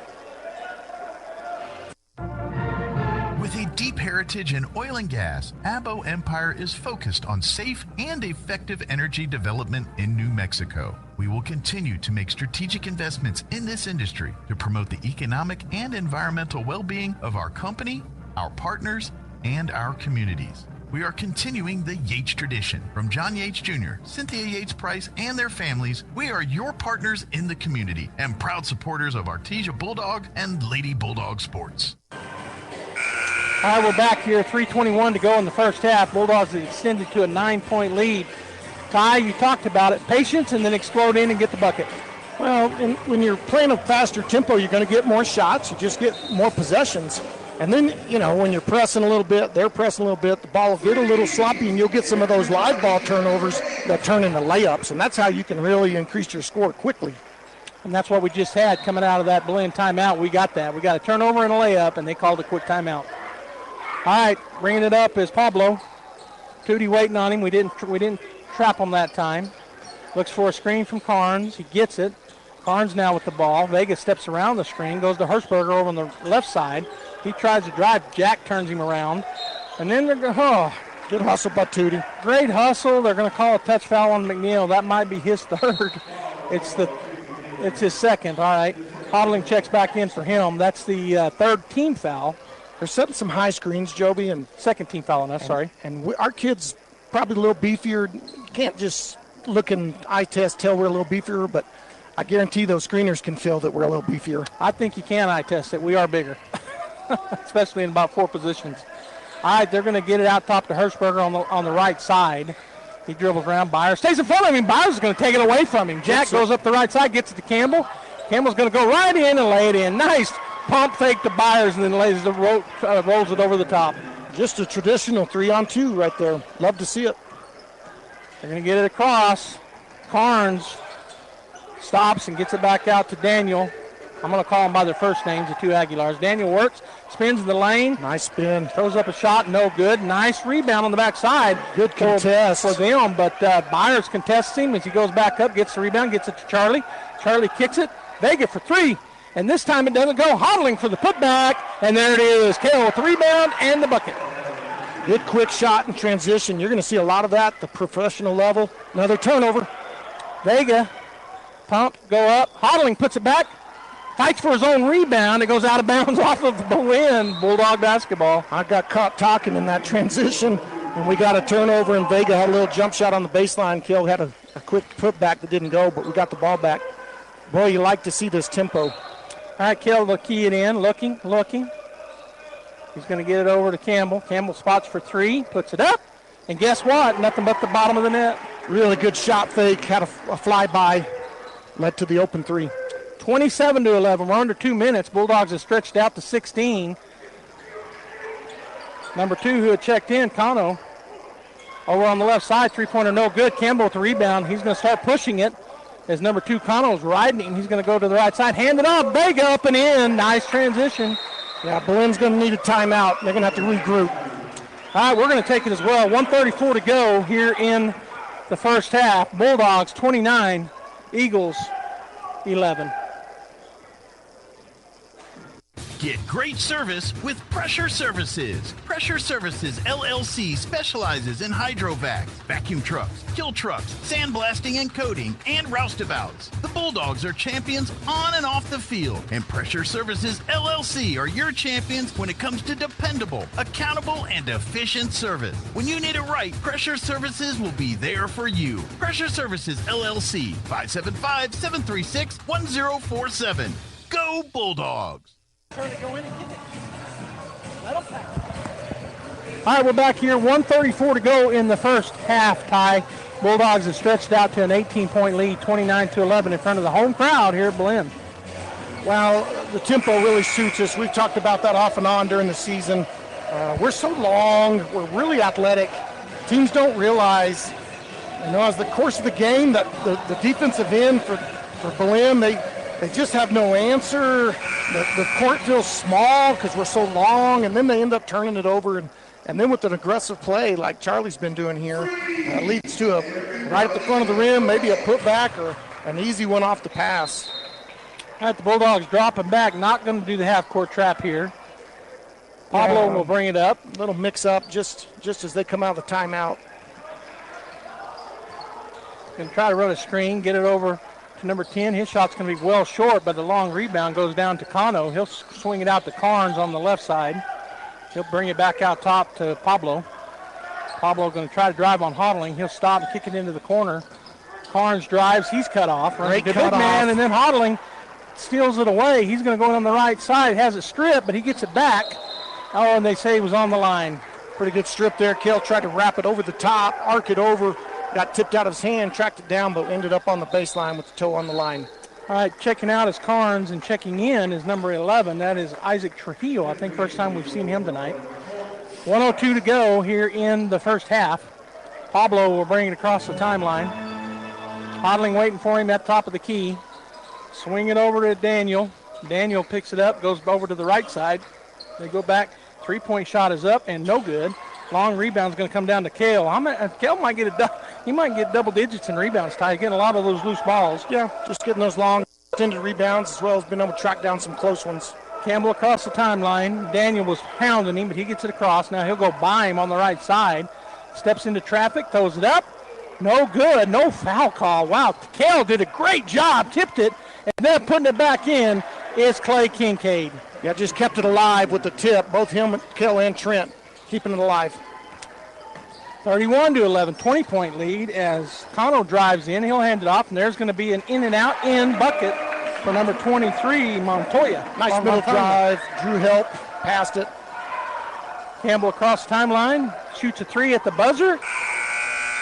With a deep heritage in oil and gas, Abo Empire is focused on safe and effective energy development in New Mexico. We will continue to make strategic investments in this industry to promote the economic and environmental well-being of our company, our partners, and our communities. We are continuing the Yates tradition. From John Yates Jr., Cynthia Yates Price, and their families, we are your partners in the community and proud supporters of Artesia Bulldog and Lady Bulldog sports. All right, we're back here, 3:21 to go in the first half. Bulldogs have extended to a 9-point lead. Ty, you talked about it. Patience and then explode in and get the bucket. Well, when you're playing a faster tempo, you're going to get more shots. You just get more possessions. And then, when you're pressing a little bit, they're pressing a little bit, the ball will get a little sloppy, and you'll get some of those live ball turnovers that turn into layups. And that's how you can really increase your score quickly. And that's what we just had coming out of that Belen timeout. We got that. We got a turnover and a layup, and they called a quick timeout. All right, bringing it up is Pablo. Tootie waiting on him. We didn't trap him that time. Looks for a screen from Carnes. He gets it. Carnes now with the ball. Vega steps around the screen, goes to Hirschberger over on the left side. He tries to drive. Jack turns him around. And then they're going, good hustle by Tootie. Great hustle. They're going to call a touch foul on McNeil. That might be his third. It's his second. All right. Hodling checks back in for him. That's the third team foul. They're setting some high screens, Joby, and second team foul on us, sorry. And our kids probably a little beefier. You can't just look and eye test, tell we're a little beefier, but I guarantee those screeners can feel that we're a little beefier. I think you can eye test it. We are bigger, especially in about 4 positions. All right, they're going to get it out top to Hirschberger on the right side. He dribbles around. Byers stays in front of him. Byers is going to take it away from him. Jack goes up the right side, gets it to Campbell. Campbell's going to go right in and lay it in. Nice pump fake to Byers and then rolls it over the top. Just a traditional 3-on-2 right there. Love to see it. They're going to get it across. Carnes stops and gets it back out to Daniel. I'm going to call them by their first names, the two Aguilars. Daniel works, spins in the lane. Nice spin. Throws up a shot, no good. Nice rebound on the backside. Good contest for them, but Byers contests him as he goes back up, gets the rebound, gets it to Charlie. Charlie kicks it. Vega for 3. And this time it doesn't go. Hodling for the putback. And there it is. Kale with the rebound and the bucket. Good quick shot in transition. You're going to see a lot of that at the professional level. Another turnover. Vega, pump, go up. Hodling puts it back. Fights for his own rebound. It goes out of bounds off of Belen. Bulldog basketball. I got caught talking in that transition. And we got a turnover, and Vega had a little jump shot on the baseline. Kale had a quick putback that didn't go, but we got the ball back. Boy, you like to see this tempo. All right, Kell will key it in, looking. He's going to get it over to Campbell. Campbell spots for 3, puts it up, and guess what? Nothing but the bottom of the net. Really good shot fake, had a flyby, led to the open 3. 27-11, we're under 2 minutes. Bulldogs have stretched out to 16. Number 2 who had checked in, Cano, over on the left side, 3-pointer no good. Campbell with the rebound. He's going to start pushing it. As number 2, Cano's riding him. He's going to go to the right side. Hand it off. Vega up and in. Nice transition. Yeah, Belen's going to need a timeout. They're going to have to regroup. All right, we're going to take it as well. 1:34 to go here in the first half. Bulldogs 29, Eagles 11. Get great service with Pressure Services. Pressure Services LLC specializes in hydrovacs, vacuum trucks, kill trucks, sandblasting and coating, and roustabouts. The Bulldogs are champions on and off the field, and Pressure Services LLC are your champions when it comes to dependable, accountable, and efficient service. When you need it right, Pressure Services will be there for you. Pressure Services LLC, 575-736-1047. Go Bulldogs! All right, we're back here. 1:34 to go in the first half, Ty. Bulldogs have stretched out to an 18-point lead, 29-11 in front of the home crowd here at Belen. Well, the tempo really suits us. We've talked about that off and on during the season. We're so long. We're really athletic. Teams don't realize, as the course of the game, that the defensive end for Belen, they just have no answer. The court feels small because we're so long, and then they end up turning it over. And then with an aggressive play like Charlie's been doing here, leads to a right at the front of the rim, maybe a putback or an easy one off the pass. All right, the Bulldogs dropping back, not going to do the half-court trap here. Pablo will bring it up. A little mix-up just as they come out of the timeout. Going to try to run a screen, get it over to number 10. His shot's going to be well short, but the long rebound goes down to Cano. He'll swing it out to Carnes on the left side. He'll bring it back out top to Pablo. Pablo going to try to drive on Hodling. He'll stop and kick it into the corner. Carnes drives. He's cut off. Great big cut man, off. and then Hodling steals it away. He's going to go on the right side. Has it stripped, but he gets it back. Oh, and they say he was on the line. Pretty good strip there. Kell tried to wrap it over the top, arc it over. Got tipped out of his hand, tracked it down, but ended up on the baseline with the toe on the line. All right, checking out is Carnes, and checking in is number 11. That is Isaac Trujillo. I think first time we've seen him tonight. 1:02 to go here in the first half. Pablo will bring it across the timeline. Hodling waiting for him at top of the key. Swing it over to Daniel. Daniel picks it up, goes over to the right side. They go back. Three-point shot is up and no good. Long rebound's going to come down to Kell. Kell might get he might get double digits in rebounds, Ty. Getting a lot of those loose balls. Yeah, just getting those long extended rebounds as well as being able to track down some close ones. Campbell across the timeline. Daniel was pounding him, but he gets it across. Now he'll go by him on the right side. Steps into traffic, throws it up. No good. No foul call. Wow, Kell did a great job. Tipped it, and then putting it back in is Clay Kincaid. Yeah, just kept it alive with the tip. Both him, Kell, and Trent keeping it alive. 31-11, 20-point lead as Cano drives in. He'll hand it off, and there's going to be an in-and-out-in bucket for number 23, Montoya. Nice middle drive. Drew help, passed it. Campbell across the timeline, shoots a three at the buzzer,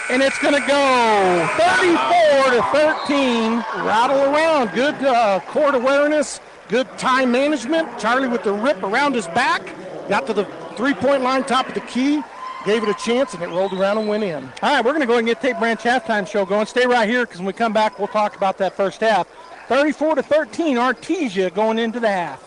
and it's going to go 34-13. Rattle around. Good court awareness, good time management. Charlie with the rip around his back. Got to the three-point line, top of the key. Gave it a chance, and it rolled around and went in. All right, we're going to go ahead and get Tape Branch halftime show going. Stay right here because when we come back, we'll talk about that first half. 34-13, Artesia going into the half.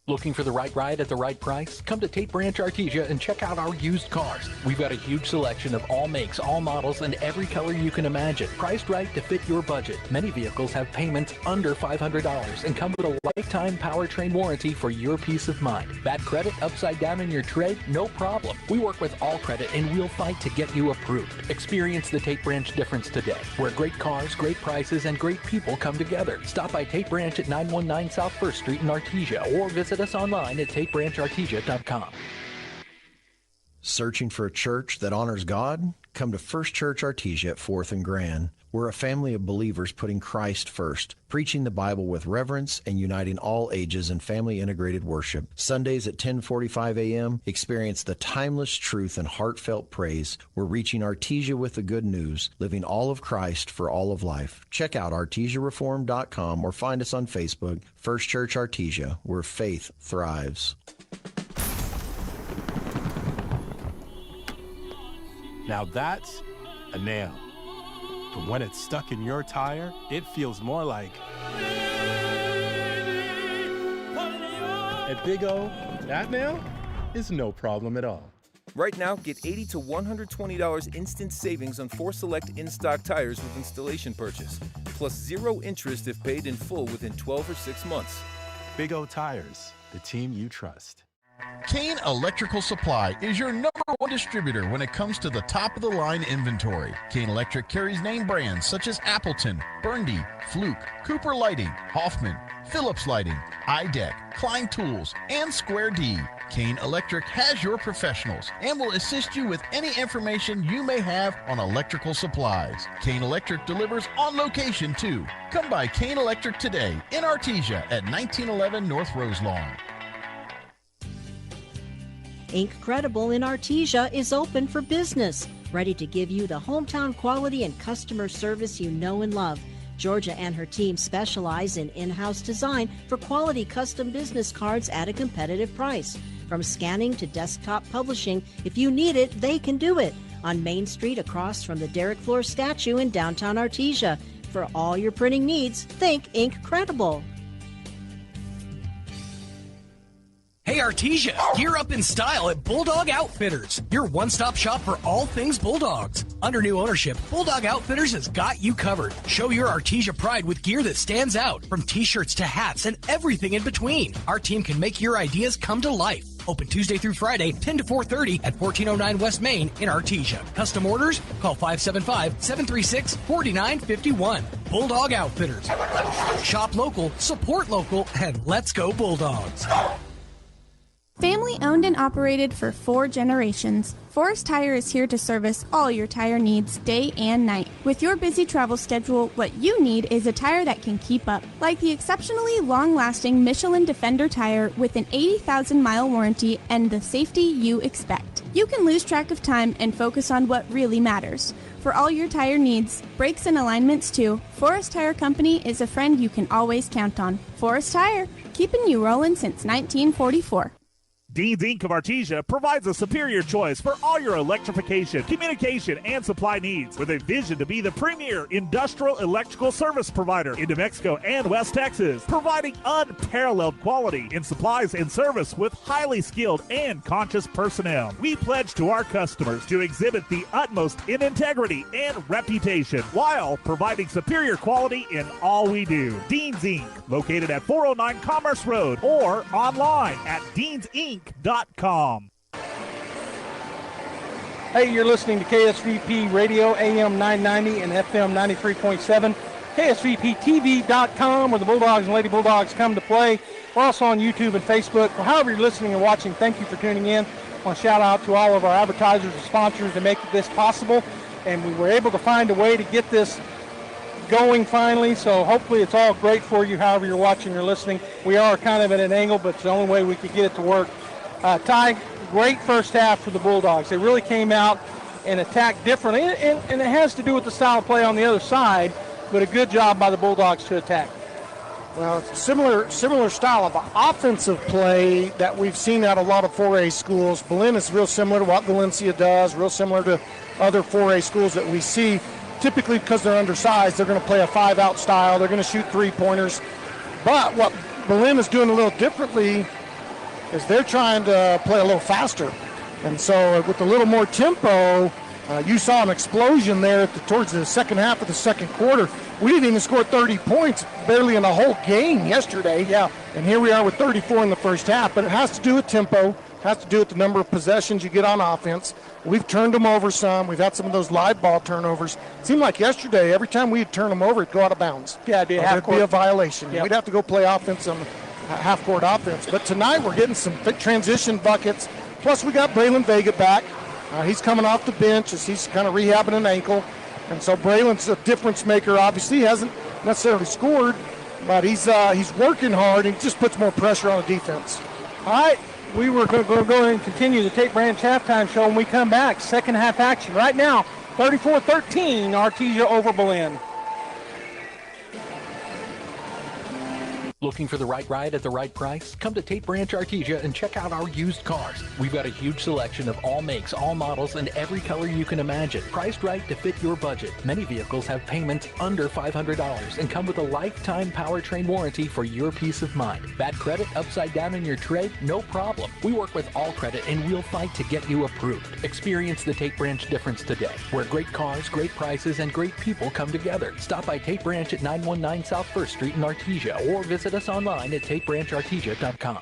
Looking for the right ride at the right price? Come to Tate Branch Artesia and check out our used cars. We've got a huge selection of all makes, all models, and every color you can imagine. Priced right to fit your budget. Many vehicles have payments under $500 and come with a lifetime powertrain warranty for your peace of mind. Bad credit upside down in your trade? No problem. We work with all credit and we'll fight to get you approved. Experience the Tate Branch difference today, where great cars, great prices, and great people come together. Stop by Tate Branch at 919 South 1st Street in Artesia or visit us online at tatebranchartesia.com. Searching for a church that honors God? Come to First Church Artesia at 4th and Grand. We're a family of believers putting Christ first, preaching the Bible with reverence and uniting all ages in family-integrated worship. Sundays at 10:45 a.m., experience the timeless truth and heartfelt praise. We're reaching Artesia with the good news, living all of Christ for all of life. Check out artesiareform.com or find us on Facebook, First Church Artesia, where faith thrives. Now that's a nail. But when it's stuck in your tire, it feels more like... At Big O, that nail is no problem at all. Right now, get $80 to $120 instant savings on 4 select in-stock tires with installation purchase, plus 0 interest if paid in full within 12 or 6 months. Big O Tires, the team you trust. Kane Electrical Supply is your #1 distributor when it comes to the top-of-the-line inventory. Kane Electric carries name brands such as Appleton, Burndy, Fluke, Cooper Lighting, Hoffman, Phillips Lighting, iDeck, Klein Tools, and Square D. Kane Electric has your professionals and will assist you with any information you may have on electrical supplies. Kane Electric delivers on location too. Come by Kane Electric today in Artesia at 1911 North Roselawn. Incredible in Artesia is open for business, ready to give you the hometown quality and customer service you know and love. Georgia and her team specialize in in-house design for quality custom business cards at a competitive price. From scanning to desktop publishing, if you need it, they can do it. On Main Street across from the Derek Floor statue in downtown Artesia. For all your printing needs, think Incredible. Hey Artesia, gear up in style at Bulldog Outfitters, your one-stop shop for all things Bulldogs. Under new ownership, Bulldog Outfitters has got you covered. Show your Artesia pride with gear that stands out, from t-shirts to hats and everything in between. Our team can make your ideas come to life. Open Tuesday through Friday, 10 to 4:30 at 1409 West Main in Artesia. Custom orders? Call 575-736-4951. Bulldog Outfitters. Shop local, support local, and let's go Bulldogs. Family owned and operated for 4 generations, Forest Tire is here to service all your tire needs day and night. With your busy travel schedule, what you need is a tire that can keep up. Like the exceptionally long-lasting Michelin Defender tire with an 80,000-mile warranty and the safety you expect. You can lose track of time and focus on what really matters. For all your tire needs, brakes and alignments too, Forest Tire Company is a friend you can always count on. Forest Tire, keeping you rolling since 1944. Dean's Inc. of Artesia provides a superior choice for all your electrification, communication, and supply needs, with a vision to be the premier industrial electrical service provider in New Mexico and West Texas, providing unparalleled quality in supplies and service with highly skilled and conscious personnel. We pledge to our customers to exhibit the utmost in integrity and reputation while providing superior quality in all we do. Dean's Inc., located at 409 Commerce Road or online at deansinc.com. Hey, you're listening to KSVP Radio, AM 990 and FM 93.7. KSVPTV.com, where the Bulldogs and Lady Bulldogs come to play. We're also on YouTube and Facebook. Well, however you're listening and watching, thank you for tuning in. I want to shout out to all of our advertisers and sponsors that make this possible. And we were able to find a way to get this going finally, so hopefully it's all great for you however you're watching or listening. We are kind of at an angle, but it's the only way we could get it to work. Ty, great first half for the Bulldogs. They really came out and attacked differently, and it has to do with the style of play on the other side, but a good job by the Bulldogs to attack. Well, it's a similar style of offensive play that we've seen at a lot of 4A schools. Belen is real similar to what Valencia does, real similar to other 4A schools that we see. Typically, because they're undersized, they're going to play a 5-out style. They're going to shoot 3-pointers. But what Belen is doing a little differently is they're trying to play a little faster. And so with a little more tempo, you saw an explosion there towards the second half of the second quarter. We didn't even score 30 points barely in the whole game yesterday. Yeah. And here we are with 34 in the first half. But it has to do with tempo. It has to do with the number of possessions you get on offense. We've turned them over some. We've had some of those live ball turnovers. It seemed like yesterday, every time we'd turn them over, it'd go out of bounds. Yeah, it'd be a violation. Yep. We'd have to go play offense on half-court offense. But tonight we're getting some transition buckets. Plus we got Braylon Vega back. He's coming off the bench as he's kind of rehabbing an ankle. And so Braylon's a difference maker. Obviously he hasn't necessarily scored, but he's working hard and he just puts more pressure on the defense. All right. We were going to go ahead and continue the Tate Branch halftime show when we come back. Second half action right now, 34-13, Artesia over Belen. Looking for the right ride at the right price? Come to Tate Branch Artesia and check out our used cars. We've got a huge selection of all makes, all models, and every color you can imagine. Priced right to fit your budget. Many vehicles have payments under $500 and come with a lifetime powertrain warranty for your peace of mind. Bad credit upside down in your trade? No problem. We work with all credit and we'll fight to get you approved. Experience the Tate Branch difference today, where great cars, great prices, and great people come together. Stop by Tate Branch at 919 South 1st Street in Artesia or visit visit us online at tapebranchartesia.com.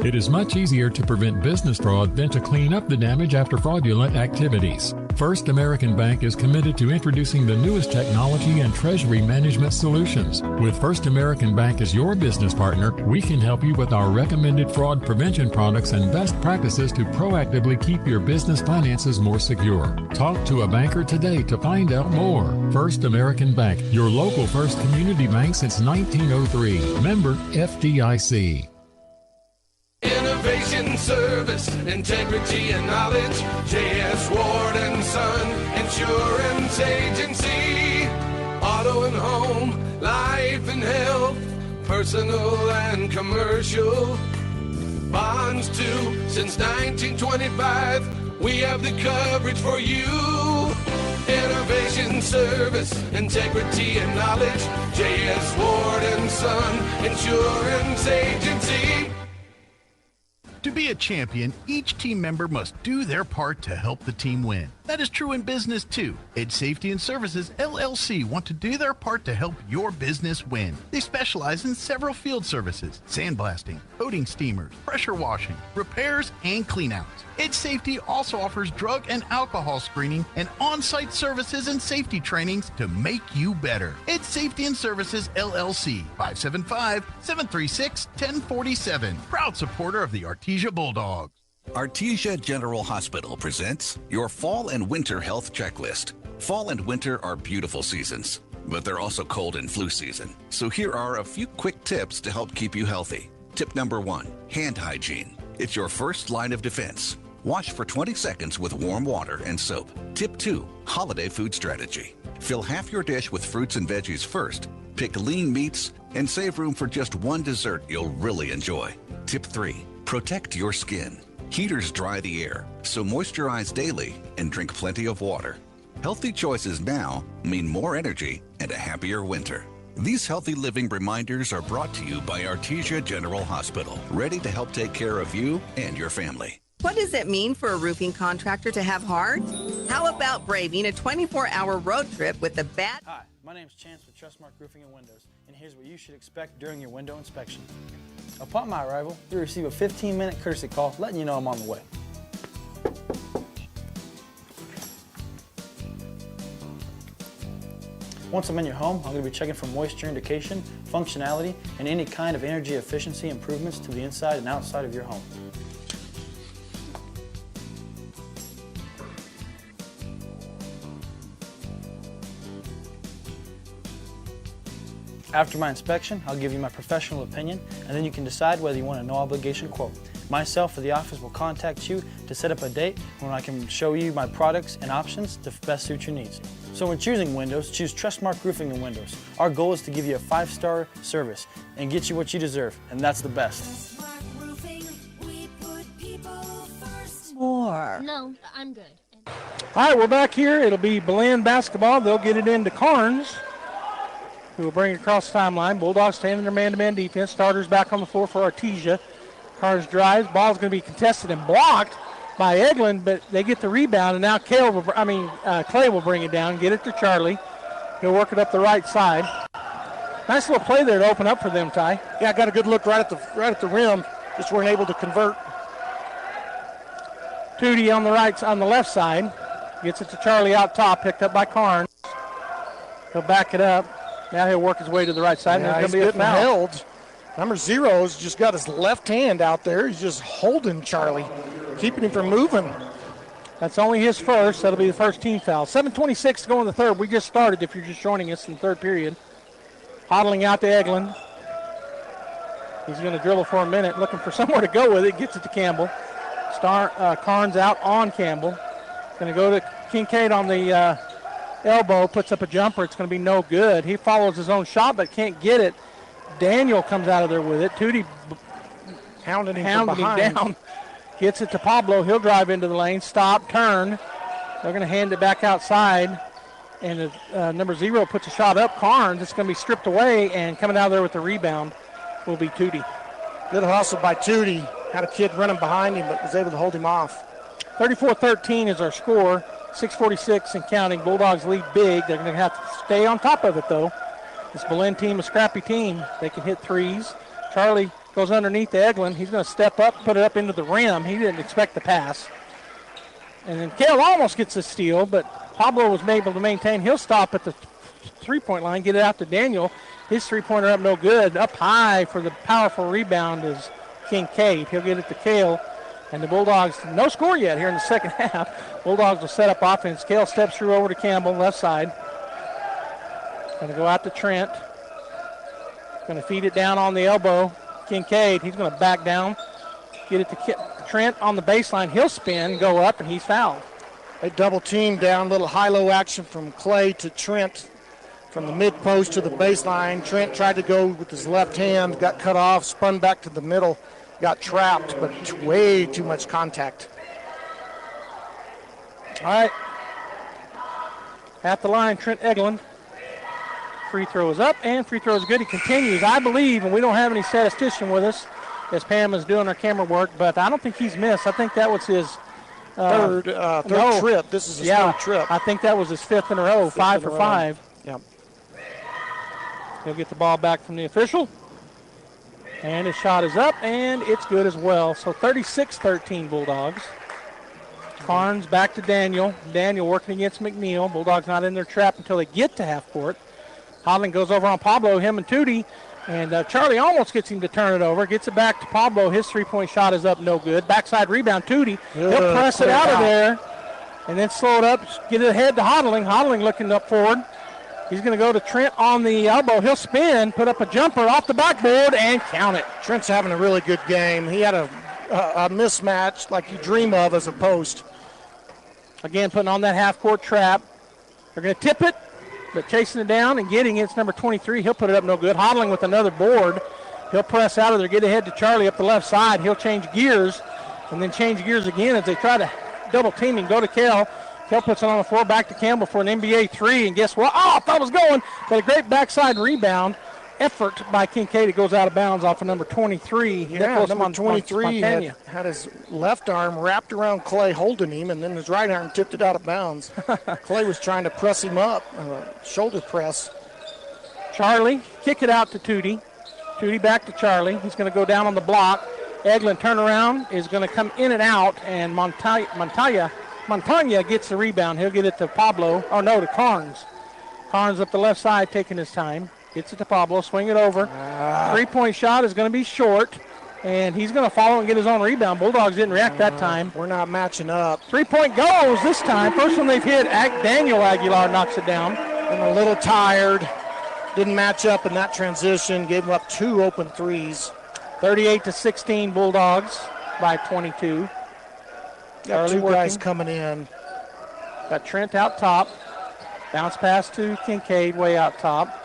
It is much easier to prevent business fraud than to clean up the damage after fraudulent activities. First American Bank is committed to introducing the newest technology and treasury management solutions. With First American Bank as your business partner, we can help you with our recommended fraud prevention products and best practices to proactively keep your business finances more secure. Talk to a banker today to find out more. First American Bank, your local first community bank since 1903. Member FDIC. Innovation, service, integrity, and knowledge. J.S. Ward & Son Insurance Agency. Auto and home, life and health, personal and commercial. Bonds too, since 1925. We have the coverage for you. Innovation, service, integrity, and knowledge. J.S. Ward & Son Insurance Agency. To be a champion, each team member must do their part to help the team win. That is true in business too. Ed Safety and Services LLC want to do their part to help your business win. They specialize in several field services: sandblasting, coating steamers, pressure washing, repairs, and cleanouts. Ed Safety also offers drug and alcohol screening and on-site services and safety trainings to make you better. Ed Safety and Services LLC, 575-736-1047. Proud supporter of the Artesia Bulldogs. Artesia General Hospital presents your fall and winter health checklist. Fall and winter are beautiful seasons, but they're also cold and flu season. So here are a few quick tips to help keep you healthy. Tip number 1, hand hygiene. It's your first line of defense. Wash for 20 seconds with warm water and soap. Tip 2, holiday food strategy. Fill half your dish with fruits and veggies first. Pick lean meats and save room for just one dessert you'll really enjoy. Tip 3, protect your skin. Heaters dry the air, so moisturize daily and drink plenty of water. Healthy choices now mean more energy and a happier winter. These healthy living reminders are brought to you by Artesia General Hospital, ready to help take care of you and your family. What does it mean for a roofing contractor to have heart? How about braving a 24-hour road trip with the bat? Hi, my name is Chance with Trustmark Roofing and Windows, and here's what you should expect during your window inspection. Upon my arrival, you'll receive a 15-minute courtesy call letting you know I'm on the way. Once I'm in your home, I'm going to be checking for moisture indication, functionality, and any kind of energy efficiency improvements to the inside and outside of your home. After my inspection, I'll give you my professional opinion, and then you can decide whether you want a no-obligation quote. Myself or the office will contact you to set up a date when I can show you my products and options to best suit your needs. So when choosing windows, choose Trustmark Roofing and Windows. Our goal is to give you a 5-star service and get you what you deserve, and that's the best. More. No, I'm good. All right, we're back here. It'll be Belen basketball. They'll get it into Carnes, who will bring it across the timeline. Bulldogs standing their man-to-man defense. Starters back on the floor for Artesia. Carnes drives. Ball's going to be contested and blocked by Eglin, but they get the rebound, and now Clay will bring it down, get it to Charlie. He'll work it up the right side. Nice little play there to open up for them, Ty. Yeah, got a good look right at the rim. Just weren't able to convert. Tootie on the left side. Gets it to Charlie out top, picked up by Carnes. He'll back it up. Now he'll work his way to the right side. Yeah, and there's going to be a foul. Held. Number 0's just got his left hand out there. He's just holding Charlie, keeping him from moving. That's only his first. That'll be the first team foul. 7:26 to go in the third. We just started, if you're just joining us, in the third period. Hodling out to Eglin. He's going to dribble for a minute, looking for somewhere to go with it. Gets it to Campbell. Carnes out on Campbell. Going to go to Kincaid on the elbow, puts up a jumper. It's going to be no good. He follows his own shot but can't get it. Daniel comes out of there with it. Tootie hounding him down. Gets it to Pablo. He'll drive into the lane. Stop, turn. They're going to hand it back outside. And number 0 puts a shot up. Carnes, it's going to be stripped away, and coming out of there with the rebound will be Tootie. Good hustle by Tootie. Had a kid running behind him, but was able to hold him off. 34-13 is our score. 6:46 and counting. Bulldogs lead big. They're going to have to stay on top of it, though. This Belen team, a scrappy team. They can hit threes. Charlie goes underneath to Eglin. He's going to step up, put it up into the rim. He didn't expect the pass. And then Kale almost gets a steal, but Pablo was able to maintain. He'll stop at the three-point line, get it out to Daniel. His three-pointer up no good. Up high for the powerful rebound is Kincaid. He'll get it to Kale. And the Bulldogs, no score yet here in the second half. Bulldogs will set up offense. Kale steps through over to Campbell, left side. Going to go out to Trent. Going to feed it down on the elbow. Kincaid, he's going to back down. Get it to Trent on the baseline. He'll spin, go up, and he's fouled. They double team down, little high-low action from Clay to Trent. From the mid-post to the baseline. Trent tried to go with his left hand, got cut off, spun back to the middle. Got trapped, but way too much contact. All right. At the line, Trent Eglin. Free throw is up, and free throw is good. He continues, I believe, and we don't have any statistician with us as Pam is doing our camera work, but I don't think he's missed. I think that was his third trip. This is his third trip. I think that was his fifth in a row, 5 for 5. Yep. He'll get the ball back from the official. And his shot is up, and it's good as well. So 36-13 Bulldogs. Carnes back to Daniel. Daniel working against McNeil. Bulldogs not in their trap until they get to half court. Hodling goes over on Pablo, him and Tootie. And Charlie almost gets him to turn it over. Gets it back to Pablo. His three-point shot is up, no good. Backside rebound, Tootie. He'll press it out of there and then slow it up. Get it ahead to Hodling. Hodling looking up forward. He's going to go to Trent on the elbow. He'll spin, put up a jumper off the backboard, and count it. Trent's having a really good game. He had a mismatch like you dream of as a post. Again, putting on that half-court trap. They're going to tip it, but chasing it down and getting it. It's number 23. He'll put it up no good. Hodling with another board. He'll press out of there, get ahead to Charlie up the left side. He'll change gears and then change gears again as they try to double team and go to Kale. Kale puts it on the floor, back to Campbell for an NBA three, and guess what? Oh, I thought it was going, but a great backside rebound effort by Kincaid. It goes out of bounds off of number 23. Yeah, number 23 had his left arm wrapped around Clay holding him, and then his right arm tipped it out of bounds. Clay was trying to press him up, shoulder press. Charlie, kick it out to Tootie. Tootie back to Charlie. He's going to go down on the block. Eglin turnaround is going to come in and out, and Montagna gets the rebound. He'll get it to Pablo. Oh, no, to Carnes. Carnes up the left side taking his time. Gets it to Pablo. Swing it over. Three-point shot is going to be short, and he's going to follow and get his own rebound. Bulldogs didn't react that time. We're not matching up. Three-point goes this time. First one they've hit. Daniel Aguilar knocks it down. And a little tired. Didn't match up in that transition. Gave him up 2 open threes. 38-16 Bulldogs by 22. Got 2 guys coming in. Got Trent out top. Bounce pass to Kincaid way out top.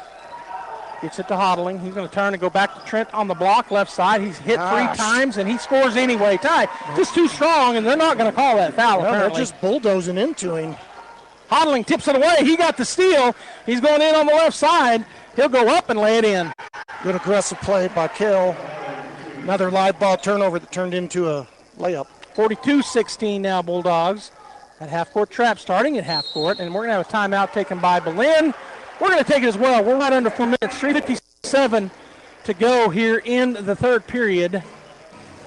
Gets it to Hodling. He's going to turn and go back to Trent on the block, left side. He's hit 3 times, and he scores anyway. Ty, just too strong, and they're not going to call that foul, apparently. They're just bulldozing into him. Hodling tips it away. He got the steal. He's going in on the left side. He'll go up and lay it in. Good aggressive play by Kell. Another live ball turnover that turned into a layup. 42-16 now, Bulldogs. That half-court trap starting at half-court, and we're going to have a timeout taken by Belen. We're going to take it as well. We're right under 4 minutes. 3:57 to go here in the third period,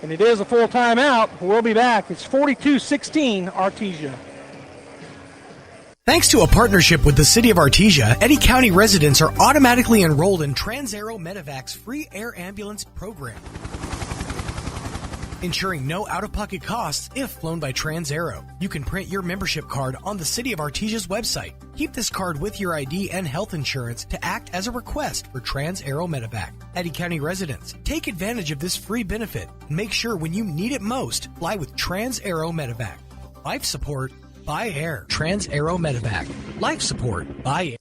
and it is a full timeout. We'll be back. It's 42-16 Artesia. Thanks to a partnership with the City of Artesia, Eddy County residents are automatically enrolled in TransAero Medevac's free air ambulance program, ensuring no out-of-pocket costs if flown by TransAero. You can print your membership card on the City of Artesia's website. Keep this card with your ID and health insurance to act as a request for TransAero Medevac. Eddy County residents, take advantage of this free benefit and make sure when you need it most, fly with TransAero Medevac. Life support by air. TransAero Medevac. Life support by air.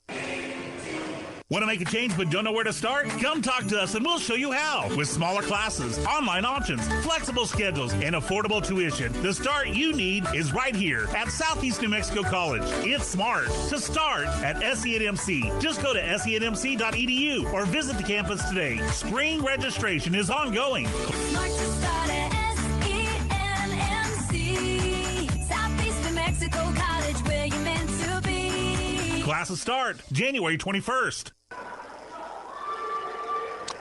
Want to make a change but don't know where to start? Come talk to us and we'll show you how. With smaller classes, online options, flexible schedules, and affordable tuition, the start you need is right here at Southeast New Mexico College. It's smart to start at SENMC. Just go to senmc.edu or visit the campus today. Spring registration is ongoing. Smart to start at SENMC. Southeast New Mexico College, where you're meant to be. Classes start January 21st.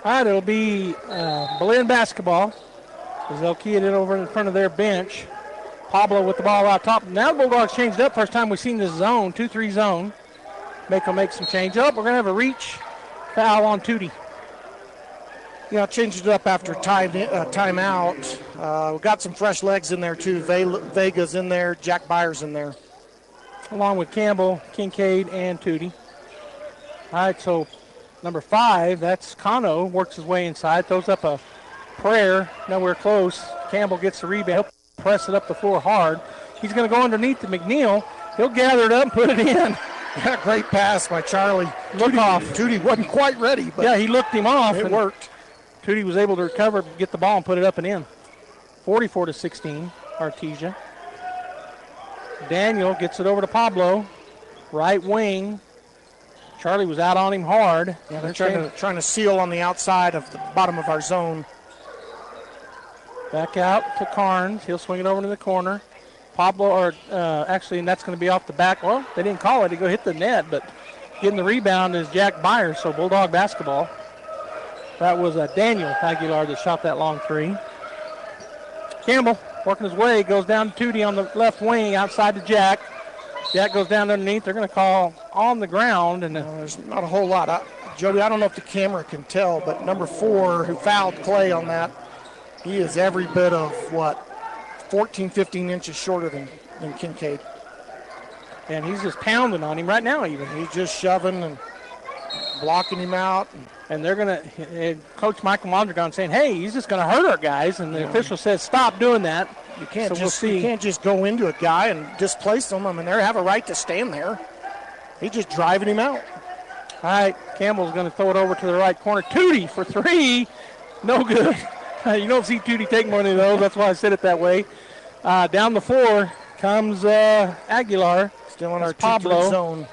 All right, it'll be Belen basketball as they'll key it in over in front of their bench. Pablo with the ball out top. Now the Bulldogs changed up. First time we've seen this zone, 2-3 zone. Make some change up. We're going to have a reach foul on Tootie. Yeah, changed it up after timeout. We got some fresh legs in there, too. Vega's in there. Jack Byers in there. Along with Campbell, Kincaid, and Tootie. All right, so number 5, that's Cano, works his way inside, throws up a prayer, nowhere close. Campbell gets the rebound. He'll press it up the floor hard. He's going to go underneath to McNeil. He'll gather it up and put it in. Yeah, great pass by Charlie. Look off. Tootie wasn't quite ready, but yeah, he looked him off. It worked. Tootie was able to recover, get the ball, and put it up and in. 44-16, Artesia. Daniel gets it over to Pablo. Right wing. Charlie was out on him hard. Yeah, they're trying to seal on the outside of the bottom of our zone. Back out to Carnes. He'll swing it over to the corner. Pablo, and that's going to be off the back. Well, they didn't call it. He go hit the net, but getting the rebound is Jack Byers, so Bulldog basketball. That was Daniel Aguilar that shot that long three. Campbell working his way, goes down to Tootie on the left wing outside to Jack. Jack goes down underneath. They're going to call on the ground. And there's not a whole lot. Jody, I don't know if the camera can tell, but number 4 who fouled Clay on that, he is every bit of, 14, 15 inches shorter than Kincaid. And he's just pounding on him right now even. He's just shoving and blocking him out. And they're going to, Coach Michael Mondragon saying, hey, he's just going to hurt our guys. And the official says, stop doing that. You can't you can't just go into a guy and displace them. I mean, they have a right to stand there. He's just driving him out. All right, Campbell's going to throw it over to the right corner. Tootie for 3. No good. You don't see Tootie take one of those. That's why I said it that way. Down the floor comes Aguilar. Still in our Pablo zone.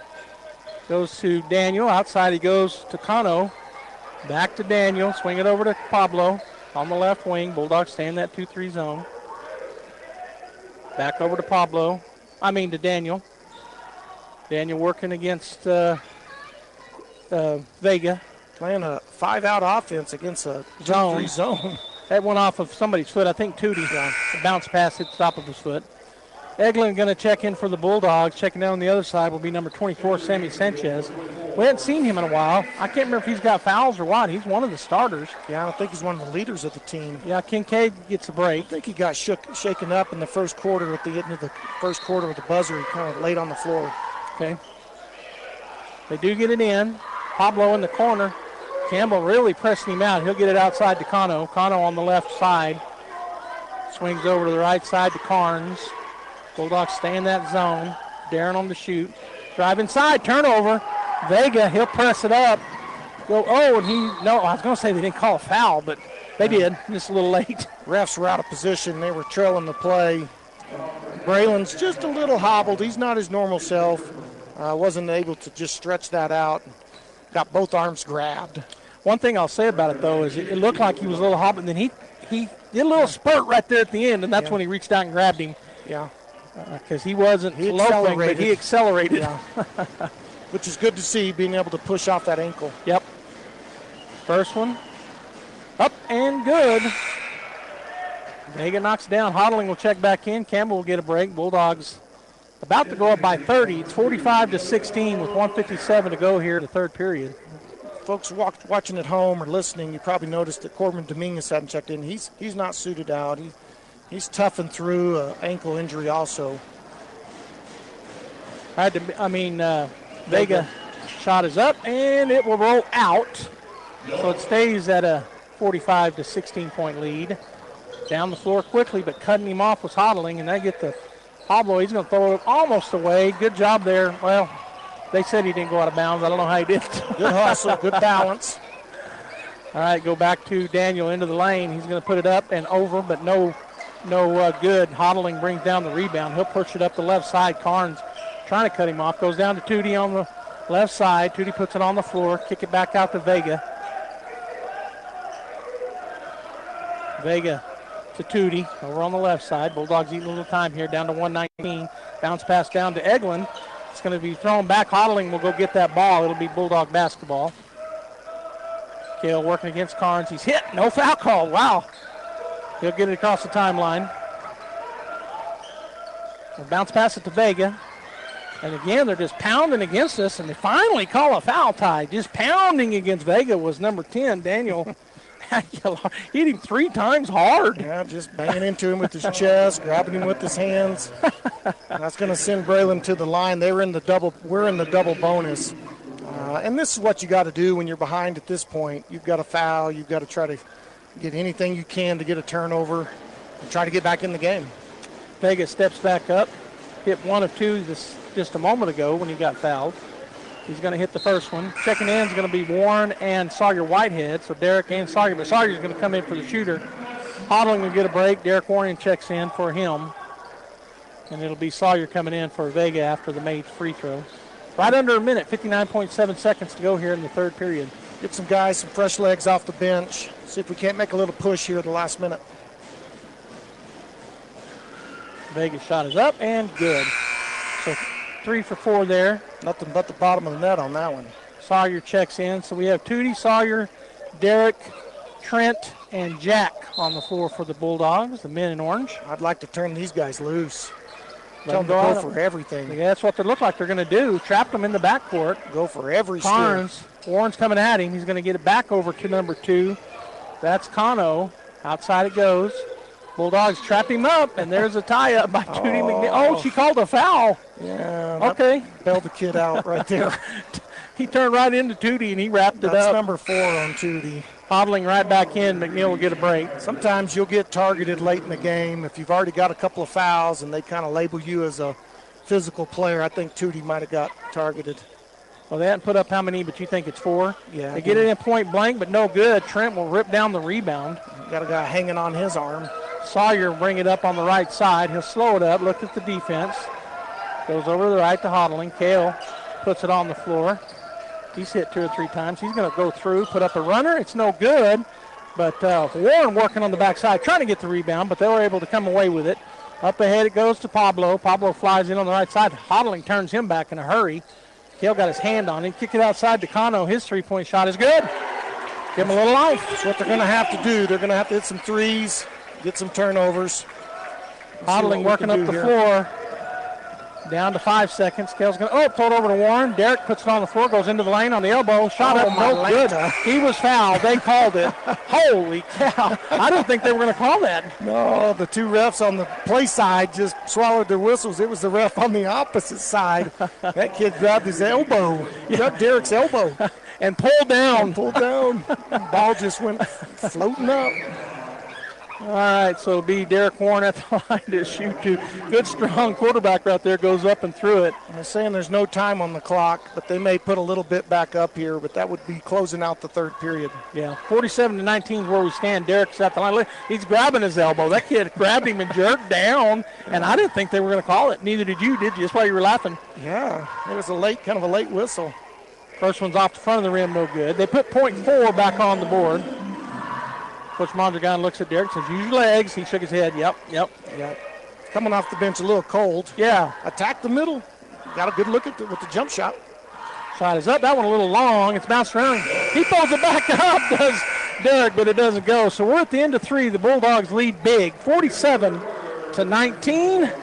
Goes to Daniel. Outside he goes to Cano. Back to Daniel. Swing it over to Pablo on the left wing. Bulldogs stay in that 2-3 zone. Back over to to Daniel. Daniel working against Vega. Playing a 5-out offense against a 2-3 zone. That went off of somebody's foot. I think Tootie. The bounce pass hit the top of his foot. Eglin going to check in for the Bulldogs. Checking down on the other side will be number 24, Sammy Sanchez. We hadn't seen him in a while. I can't remember if he's got fouls or what. He's one of the starters. Yeah, I don't think he's one of the leaders of the team. Yeah, Kincaid gets a break. I think he got shaken up in the first quarter at the end of the first quarter with the buzzer. He kind of laid on the floor. Okay. They do get it in. Pablo in the corner. Campbell really pressing him out. He'll get it outside to Cano. Cano on the left side. Swings over to the right side to Carnes. Bulldogs stay in that zone. Daring them to shoot. Drive inside. Turnover. Vega, he'll press it up. I was going to say they didn't call a foul, but they did. Just a little late. Refs were out of position. They were trailing the play. Braylon's just a little hobbled. He's not his normal self. Wasn't able to just stretch that out. Got both arms grabbed. One thing I'll say about it, though, is it looked like he was a little hobbled, and then he did a little spurt right there at the end, and that's when he reached out and grabbed him. Yeah. Because he wasn't loafing, but he accelerated. Yeah. Which is good to see, being able to push off that ankle. Yep. First one. Up and good. Vega knocks down. Hodling will check back in. Campbell will get a break. Bulldogs about to go up by 30. It's 45-16 with 1:57 to go here in the third period. Folks watching at home or listening, you probably noticed that Corbin Dominguez hadn't checked in. He's not suited out. He's toughing through an ankle injury also. Vega shot is up, and it will roll out. So it stays at a 45-16 point lead. Down the floor quickly, but cutting him off was Hodling, and they get the Pablo. He's going to throw it almost away. Good job there. Well, they said he didn't go out of bounds. I don't know how he did. Good hustle, good balance. All right, go back to Daniel into the lane. He's going to put it up and over, but no good. Hodling brings down the rebound. He'll push it up the left side. Carnes trying to cut him off. Goes down to Tootie on the left side. Tootie puts it on the floor. Kick it back out to Vega. Vega to Tootie over on the left side. Bulldogs eating a little time here, down to 119. Bounce pass down to Eglin. It's going to be thrown back. Hodling will go get that ball. It'll be Bulldog basketball. Kale working against Carnes. He's hit. No foul call. Wow. He'll get it across the timeline. We'll bounce pass it to Vega. And again, they're just pounding against us, and they finally call a foul tie. Just pounding against Vega was number 10, Daniel. Hit him 3 times hard. Yeah, just banging into him with his chest, grabbing him with his hands. That's going to send Braylon to the line. We're in the double bonus. And this is what you got to do when you're behind at this point. You've got to foul. You've got to try to get anything you can to get a turnover and try to get back in the game. Vega steps back up. Hit 1 of 2 just a moment ago when he got fouled. He's going to hit the first one. Checking in is going to be Warren and Sawyer Whitehead. So Derek and Sawyer, but Sawyer's going to come in for the shooter. Hodling will get a break. Derek Warren checks in for him. And it'll be Sawyer coming in for Vega after the made free throw. Right under a minute, 59.7 seconds to go here in the third period. Get some guys, some fresh legs off the bench. See if we can't make a little push here at the last minute. Vega's shot is up and good. So 3 for 4 there. Nothing but the bottom of the net on that one. Sawyer checks in. So we have Tootie, Sawyer, Derek, Trent, and Jack on the floor for the Bulldogs, the men in orange. I'd like to turn these guys loose. Tell them to go for everything. Yeah, that's what they look like they're going to do. Trap them in the backcourt. Go for every Carnes. Warren's coming at him. He's going to get it back over to number 2. That's Cano. Outside it goes. Bulldogs trap him up, and there's a tie-up by Tootie McNeil. Oh, she called a foul. Yeah. Okay. Bailed the kid out right there. He turned right into Tootie, and he wrapped it up. That's number 4 on Tootie. Hobbling right back in. McNeil will get a break. Sometimes you'll get targeted late in the game. If you've already got a couple of fouls and they kind of label you as a physical player, I think Tootie might have got targeted. Well, they haven't put up how many, but you think it's 4? Yeah. They get it in point blank, but no good. Trent will rip down the rebound. Got a guy hanging on his arm. Sawyer bring it up on the right side. He'll slow it up, look at the defense. Goes over to the right to Hodling. Kale puts it on the floor. He's hit 2 or 3 times. He's going to go through, put up a runner. It's no good. But Warren working on the backside, trying to get the rebound, but they were able to come away with it. Up ahead it goes to Pablo. Pablo flies in on the right side. Hodling turns him back in a hurry. Kale got his hand on him. Kick it outside to Cano. His 3-point shot is good. Give him a little life. That's what they're going to have to do. They're going to have to hit some threes, get some turnovers. Hodling working up the floor. Down to 5 seconds. Kale's going to, throw it over to Warren. Derek puts it on the floor, goes into the lane on the elbow. Shot up, no good. He was fouled. They called it. Holy cow. I didn't think they were going to call that. No, the 2 refs on the play side just swallowed their whistles. It was the ref on the opposite side. That kid grabbed his elbow. Grabbed Derek's elbow. And pulled down. Ball just went floating up. All right, so it'll be Derek Warren at the line to shoot to. Good, strong quarterback right there, goes up and through it. I'm saying there's no time on the clock, but they may put a little bit back up here, but that would be closing out the third period. Yeah, 47-19 is where we stand. Derek's at the line. He's grabbing his elbow. That kid grabbed him and jerked down, and I didn't think they were going to call it. Neither did you, did you? That's why you were laughing. Yeah, it was kind of a late whistle. First one's off the front of the rim, no good. They put .4 back on the board. Coach Mondragon looks at Derek, says, use your legs. He shook his head. Yep. Coming off the bench a little cold. Yeah. Attack the middle. Got a good look at with the jump shot. Shot is up. That one a little long. It's bounced around. He pulls it back up, does Derek, but it doesn't go. So we're at the end of 3. The Bulldogs lead big, 47-19.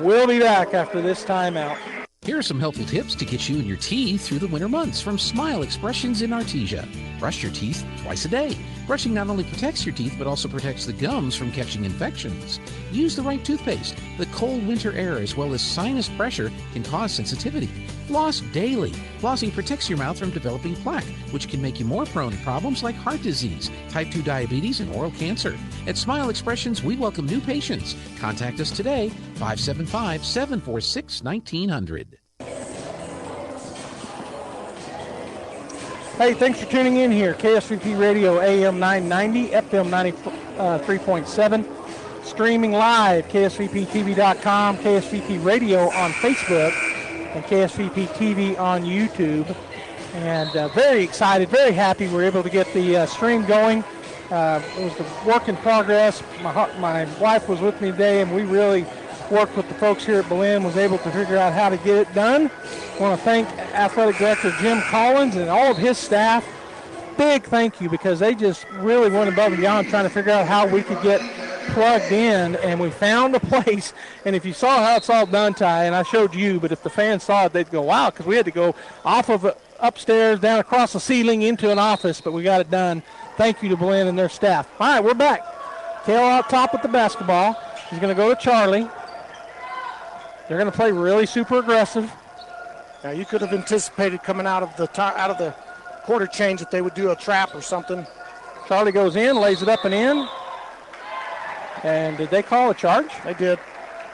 We'll be back after this timeout. Here are some helpful tips to get you and your teeth through the winter months from Smile Expressions in Artesia. Brush your teeth twice a day. Brushing not only protects your teeth, but also protects the gums from catching infections. Use the right toothpaste. The cold winter air as well as sinus pressure can cause sensitivity. Floss daily. Flossing protects your mouth from developing plaque, which can make you more prone to problems like heart disease, type 2 diabetes, and oral cancer. At Smile Expressions, we welcome new patients. Contact us today, 575-746-1900. Hey, thanks for tuning in here. KSVP Radio AM 990, FM 93.7. Streaming live, KSVPTV.com, KSVP Radio on Facebook, and KSVP TV on YouTube. And very excited, very happy we're able to get the stream going. It was the work in progress. My wife was with me today, and we really worked with the folks here at Belen, was able to figure out how to get it done. I want to thank Athletic Director Jim Collins and all of his staff big thank you, because they just really went above and beyond trying to figure out how we could get plugged in, and we found a place. And if you saw how it's all done, Ty, and I showed you, but if the fans saw it, they'd go, wow, because we had to go off of upstairs, down across the ceiling into an office, but we got it done. Thank you to Belen and their staff. All right, we're back. Kale out top with the basketball. He's going to go to Charlie. They're going to play really super aggressive. Now you could have anticipated coming out of the quarter change that they would do a trap or something. Charlie goes in, lays it up and in. And did they call a charge? They did.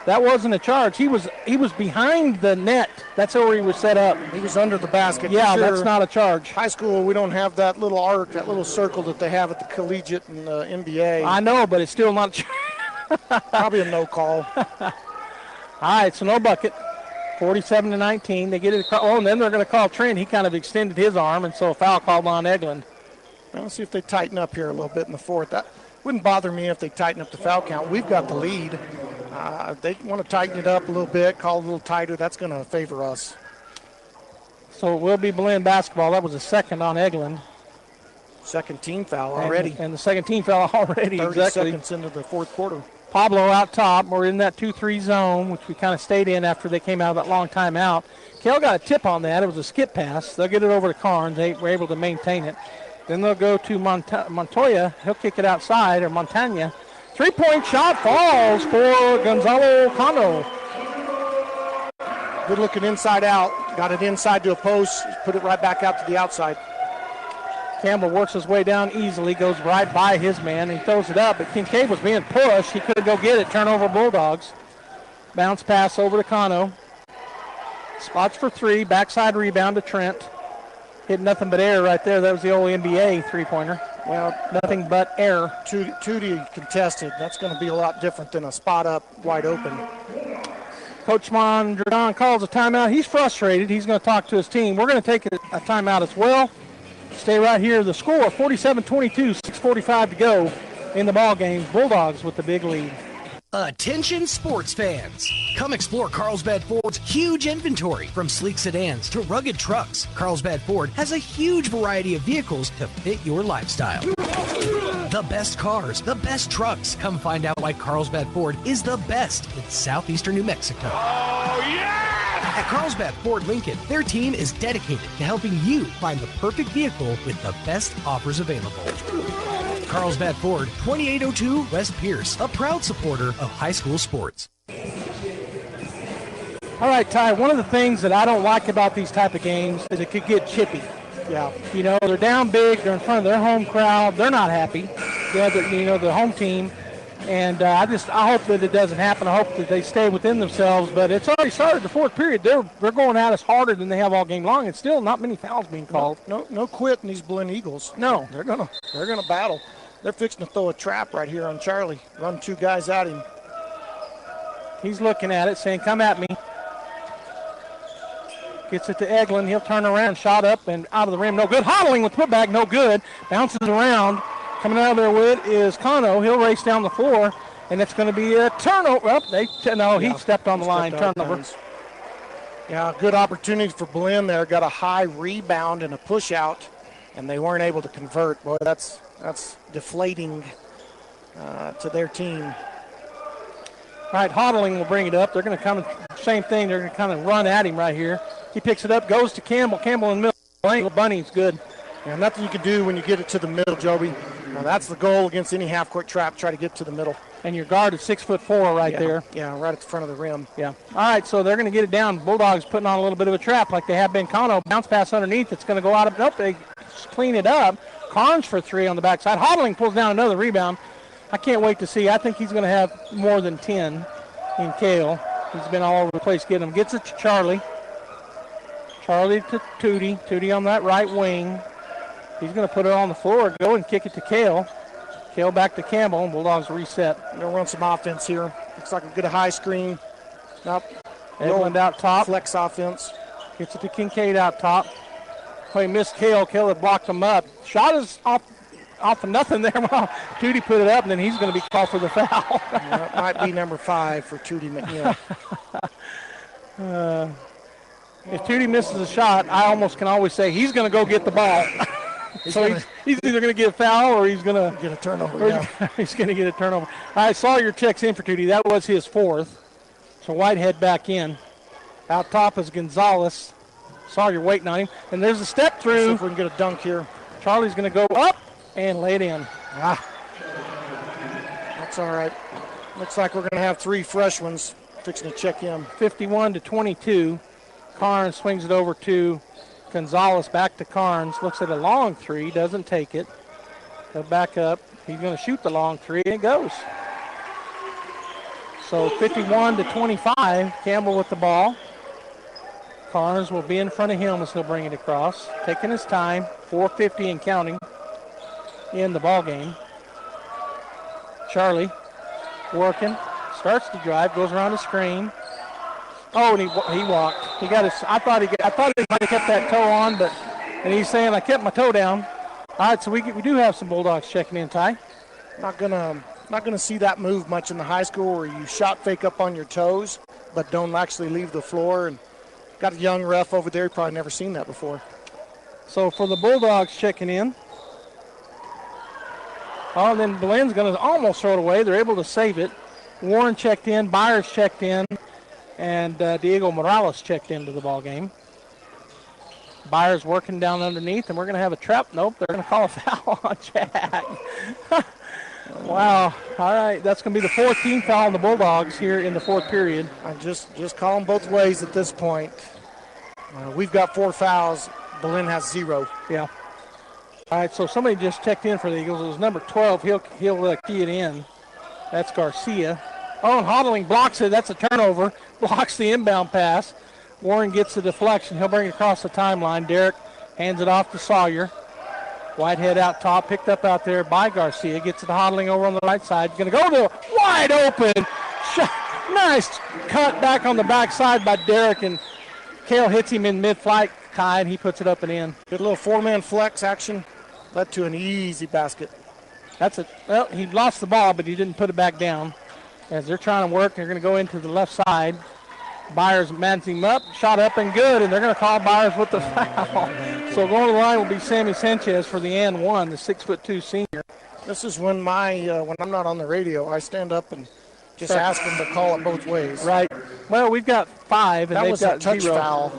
That wasn't a charge. He was behind the net. That's where he was set up. He was under the basket. Yeah, sure. That's not a charge. High school, we don't have that little arc, that little circle that they have at the collegiate and NBA. I know, but it's still not a charge. Probably a no call. All right, so no bucket. 47-19. They get it across. Oh, and then they're going to call Trent. He kind of extended his arm, and so a foul called on Eglin. Well, let's see if they tighten up here a little bit in the fourth. That wouldn't bother me if they tighten up the foul count. We've got the lead. They want to tighten it up a little bit, call it a little tighter. That's going to favor us. So it will be Belen basketball. That was a second on Eglin. Second team foul already. And the second team foul already. 30 exactly. seconds into the fourth quarter. Pablo out top. We're in that 2-3 zone, which we kind of stayed in after they came out of that long timeout. Kale got a tip on that. It was a skip pass. They'll get it over to Carnes. They were able to maintain it. Then they'll go to Montoya. He'll kick it outside, or Montagna. Three-point shot falls for Gonzalo Cano. Good looking inside out. Got it inside to a post. Put it right back out to the outside. Campbell works his way down easily, goes right by his man, and he throws it up. But Kincaid was being pushed. He couldn't go get it. Turnover Bulldogs. Bounce pass over to Cano. Spots for three. Backside rebound to Trent. Hit nothing but air right there. That was the old NBA three-pointer. Well, nothing but air. Tootie contested. That's going to be a lot different than a spot up wide open. Coach Mondragon calls a timeout. He's frustrated. He's going to talk to his team. We're going to take a timeout as well. Stay right here. The score, 47-22, 6:45 to go in the ball game. Bulldogs with the big lead. Attention sports fans. Come explore Carlsbad Ford's huge inventory. From sleek sedans to rugged trucks, Carlsbad Ford has a huge variety of vehicles to fit your lifestyle. The best cars, the best trucks. Come find out why Carlsbad Ford is the best in southeastern New Mexico. Oh, yeah! At Carlsbad Ford Lincoln, their team is dedicated to helping you find the perfect vehicle with the best offers available. Carlsbad Ford, 2802 West Pierce, a proud supporter of high school sports. All right, Ty, one of the things that I don't like about these type of games is it could get chippy. Yeah. You know, they're down big. They're in front of their home crowd. They're not happy. The home team. And I hope that it doesn't happen. I hope that they stay within themselves. But it's already started the fourth period. They're going at us harder than they have all game long. And still not many fouls being called. No quit in these Belen Eagles. No. They're gonna battle. They're fixing to throw a trap right here on Charlie. Run two guys at him. He's looking at it, saying, come at me. Gets it to Eglin. He'll turn around, shot up and out of the rim. No good. Hodling with putback. No good. Bounces around. Coming out of there with is Cano. He'll race down the floor, and it's going to be a turnover. He stepped on the line. Turnover. Yeah, good opportunity for Belen there. Got a high rebound and a push out, and they weren't able to convert. Boy, that's deflating to their team. All right, Hodling will bring it up. They're going to come, same thing. They're going to kind of run at him right here. He picks it up, goes to Campbell. Campbell in the middle. Bunny's good. Yeah, nothing you can do when you get it to the middle, Joby. That's the goal against any half-court trap. Try to get to the middle. And your guard is 6'4" right there. Yeah, right at the front of the rim. Yeah. All right, so they're going to get it down. Bulldogs putting on a little bit of a trap like they have been. Cano, bounce pass underneath. It's going to go out of. Nope, they clean it up. Carnes for three on the backside. Hodling pulls down another rebound. I can't wait to see. I think he's going to have more than 10 in Kale. He's been all over the place getting them. Gets it to Charlie. Charlie to Tootie. Tootie on that right wing. He's going to put it on the floor, go and kick it to Kale. Kale back to Campbell, and Bulldogs reset. They'll run some offense here. Looks like a good high screen. Nope. Edmund out top. Flex offense. Gets it to Kincaid out top. Oh, he missed Kale. Kale had blocked him up. Shot is off of nothing there. Well, Tootie put it up, and then he's going to be called for the foul. It might be number 5 for Tootie McNeil. If Tootie misses a shot, I almost can always say he's going to go get the ball. He's So he's either going to get a foul or he's going to get a turnover. Yeah. He's going to get a turnover. I saw your checks in for Tootie. That was his fourth. So Whitehead back in. Out top is Gonzalez. Sawyer waiting on him. And there's a step through. See if we can get a dunk here. Charlie's going to go up and lay it in. That's all right. Looks like we're going to have 3 fresh ones fixing to check in. 51-22. Carnes swings it over to Gonzalez, back to Carnes. Looks at a long three, doesn't take it. Go back up. He's going to shoot the long three, and it goes. So 51-25. Campbell with the ball. Carnes will be in front of him as he'll bring it across. Taking his time. 4:50 and counting in the ball game. Charlie working. Starts to drive. Goes around the screen. Oh, and he walked. He got his. I thought he might have kept that toe on, and he's saying I kept my toe down. All right, so we do have some Bulldogs checking in, Ty. Not gonna see that move much in the high school where you shot fake up on your toes, but don't actually leave the floor. And got a young ref over there. Probably never seen that before. So for the Bulldogs checking in. Oh, and then Belen's going to almost throw it away. They're able to save it. Warren checked in. Byers checked in. And Diego Morales checked into the ball game. Byers working down underneath, and we're going to have a trap. Nope, they're going to call a foul on Jack. Wow. All right, that's going to be the 14th foul on the Bulldogs here in the fourth period. I just call them both ways at this point. We've got 4 fouls. Belen has 0. Yeah. All right, so somebody just checked in for the Eagles. It was number 12. He'll key it in. That's Garcia. Oh, and Hodling blocks it. That's a turnover. Blocks the inbound pass. Warren gets the deflection. He'll bring it across the timeline. Derek hands it off to Sawyer. Whitehead out top, picked up out there by Garcia. Gets it to Hodling over on the right side. Going to go to wide open. Nice cut back on the backside by Derek, and Cale hits him in mid-flight, Kai, and he puts it up and in. Good little 4-man flex action. Led to an easy basket. That's it. Well, he lost the ball, but he didn't put it back down. As they're trying to work, they're going to go into the left side. Byers mans him up, shot up and good, and they're going to call Byers with the foul. So going to the line will be Sammy Sanchez for the and one, the 6'2" senior. This is when when I'm not on the radio, I stand up and just ask them to call it both ways. Right. Well, we've got 5, and that they've was got a touch 0. foul.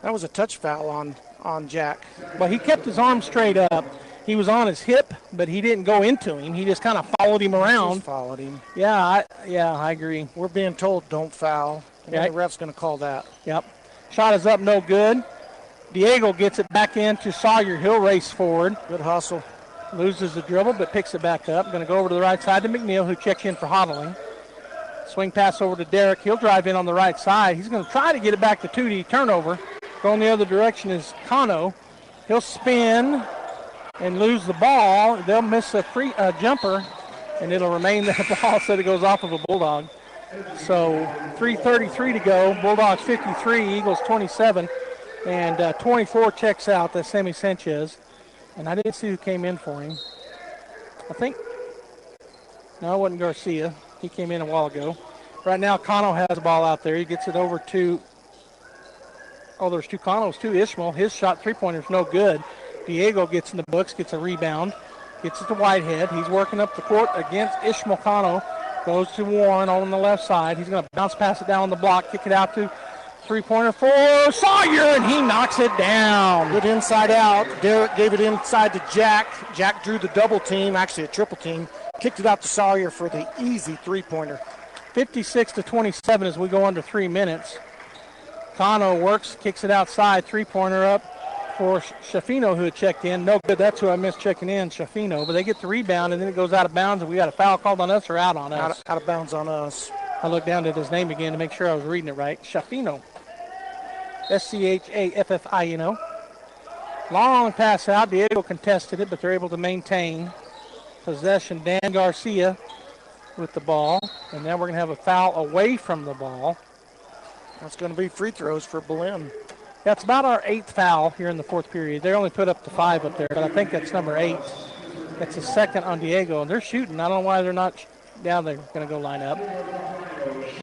That was a touch foul on Jack. Well, he kept his arm straight up. He was on his hip, but he didn't go into him. He just kind of followed him around. Just followed him. Yeah, I agree. We're being told don't foul. And the ref's going to call that. Yep. Shot is up, no good. Diego gets it back into Sawyer. He'll race forward. Good hustle. Loses the dribble, but picks it back up. Going to go over to the right side to McNeil, who checks in for Hodling. Swing pass over to Derek. He'll drive in on the right side. He's going to try to get it back to Tootie. Turnover. Going the other direction is Cano. He'll spin and lose the ball. They'll miss a free jumper, and it'll remain that ball instead it goes off of a Bulldog. So 3:33 to go. Bulldogs 53, Eagles 27, and 24 checks out. That's Sammy Sanchez. And I didn't see who came in for him. No, it wasn't Garcia. He came in a while ago. Right now, Cano has the ball out there. He gets it over to, there's 2 Canos, too. Ishmael, his shot three-pointer's no good. Diego gets in the books, gets a rebound, gets it to Whitehead. He's working up the court against Ishmael Cano. Goes to Warren on the left side. He's going to bounce pass it down on the block, kick it out to three-pointer for Sawyer, and he knocks it down. Good inside out. Derek gave it inside to Jack. Jack drew the double team, actually a triple team. Kicked it out to Sawyer for the easy three-pointer. 56-27 as we go under 3 minutes. Cano works, kicks it outside, three-pointer up for Shafino, who had checked in. No good. That's who I missed checking in, Shafino. But they get the rebound, and then it goes out of bounds, and we got a foul called on us or out on us. Out of bounds on us. I looked down at his name again to make sure I was reading it right. Shafino. Schaffino. Long pass out. Diego contested it, but they're able to maintain possession. Dan Garcia with the ball. And now we're going to have a foul away from the ball. That's going to be free throws for Belen. That's about our 8th foul here in the fourth period. They only put up to 5 up there, but I think that's number 8. That's the second on Diego, and they're shooting. I don't know why they're not down there. Going to go line up.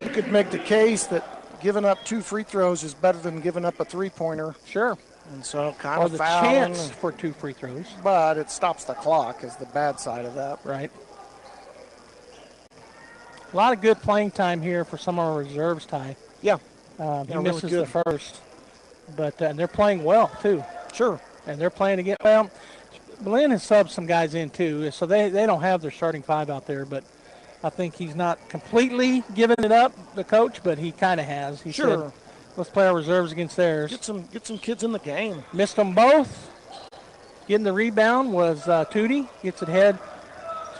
You could make the case that giving up 2 free throws is better than giving up a three-pointer. Sure. And so kind or of the fouling. chance for 2 free throws. But it stops the clock is the bad side of that. Right. A lot of good playing time here for some of our reserves, Ty. Yeah. He misses the first. But and they're playing well, too. Sure. And they're playing again. Well, Belen has subbed some guys in, too. So they don't have their starting 5 out there. But I think he's not completely giving it up, the coach, but he kind of has. He said, let's play our reserves against theirs. Get some kids in the game. Missed them both. Getting the rebound was Tootie. Gets it head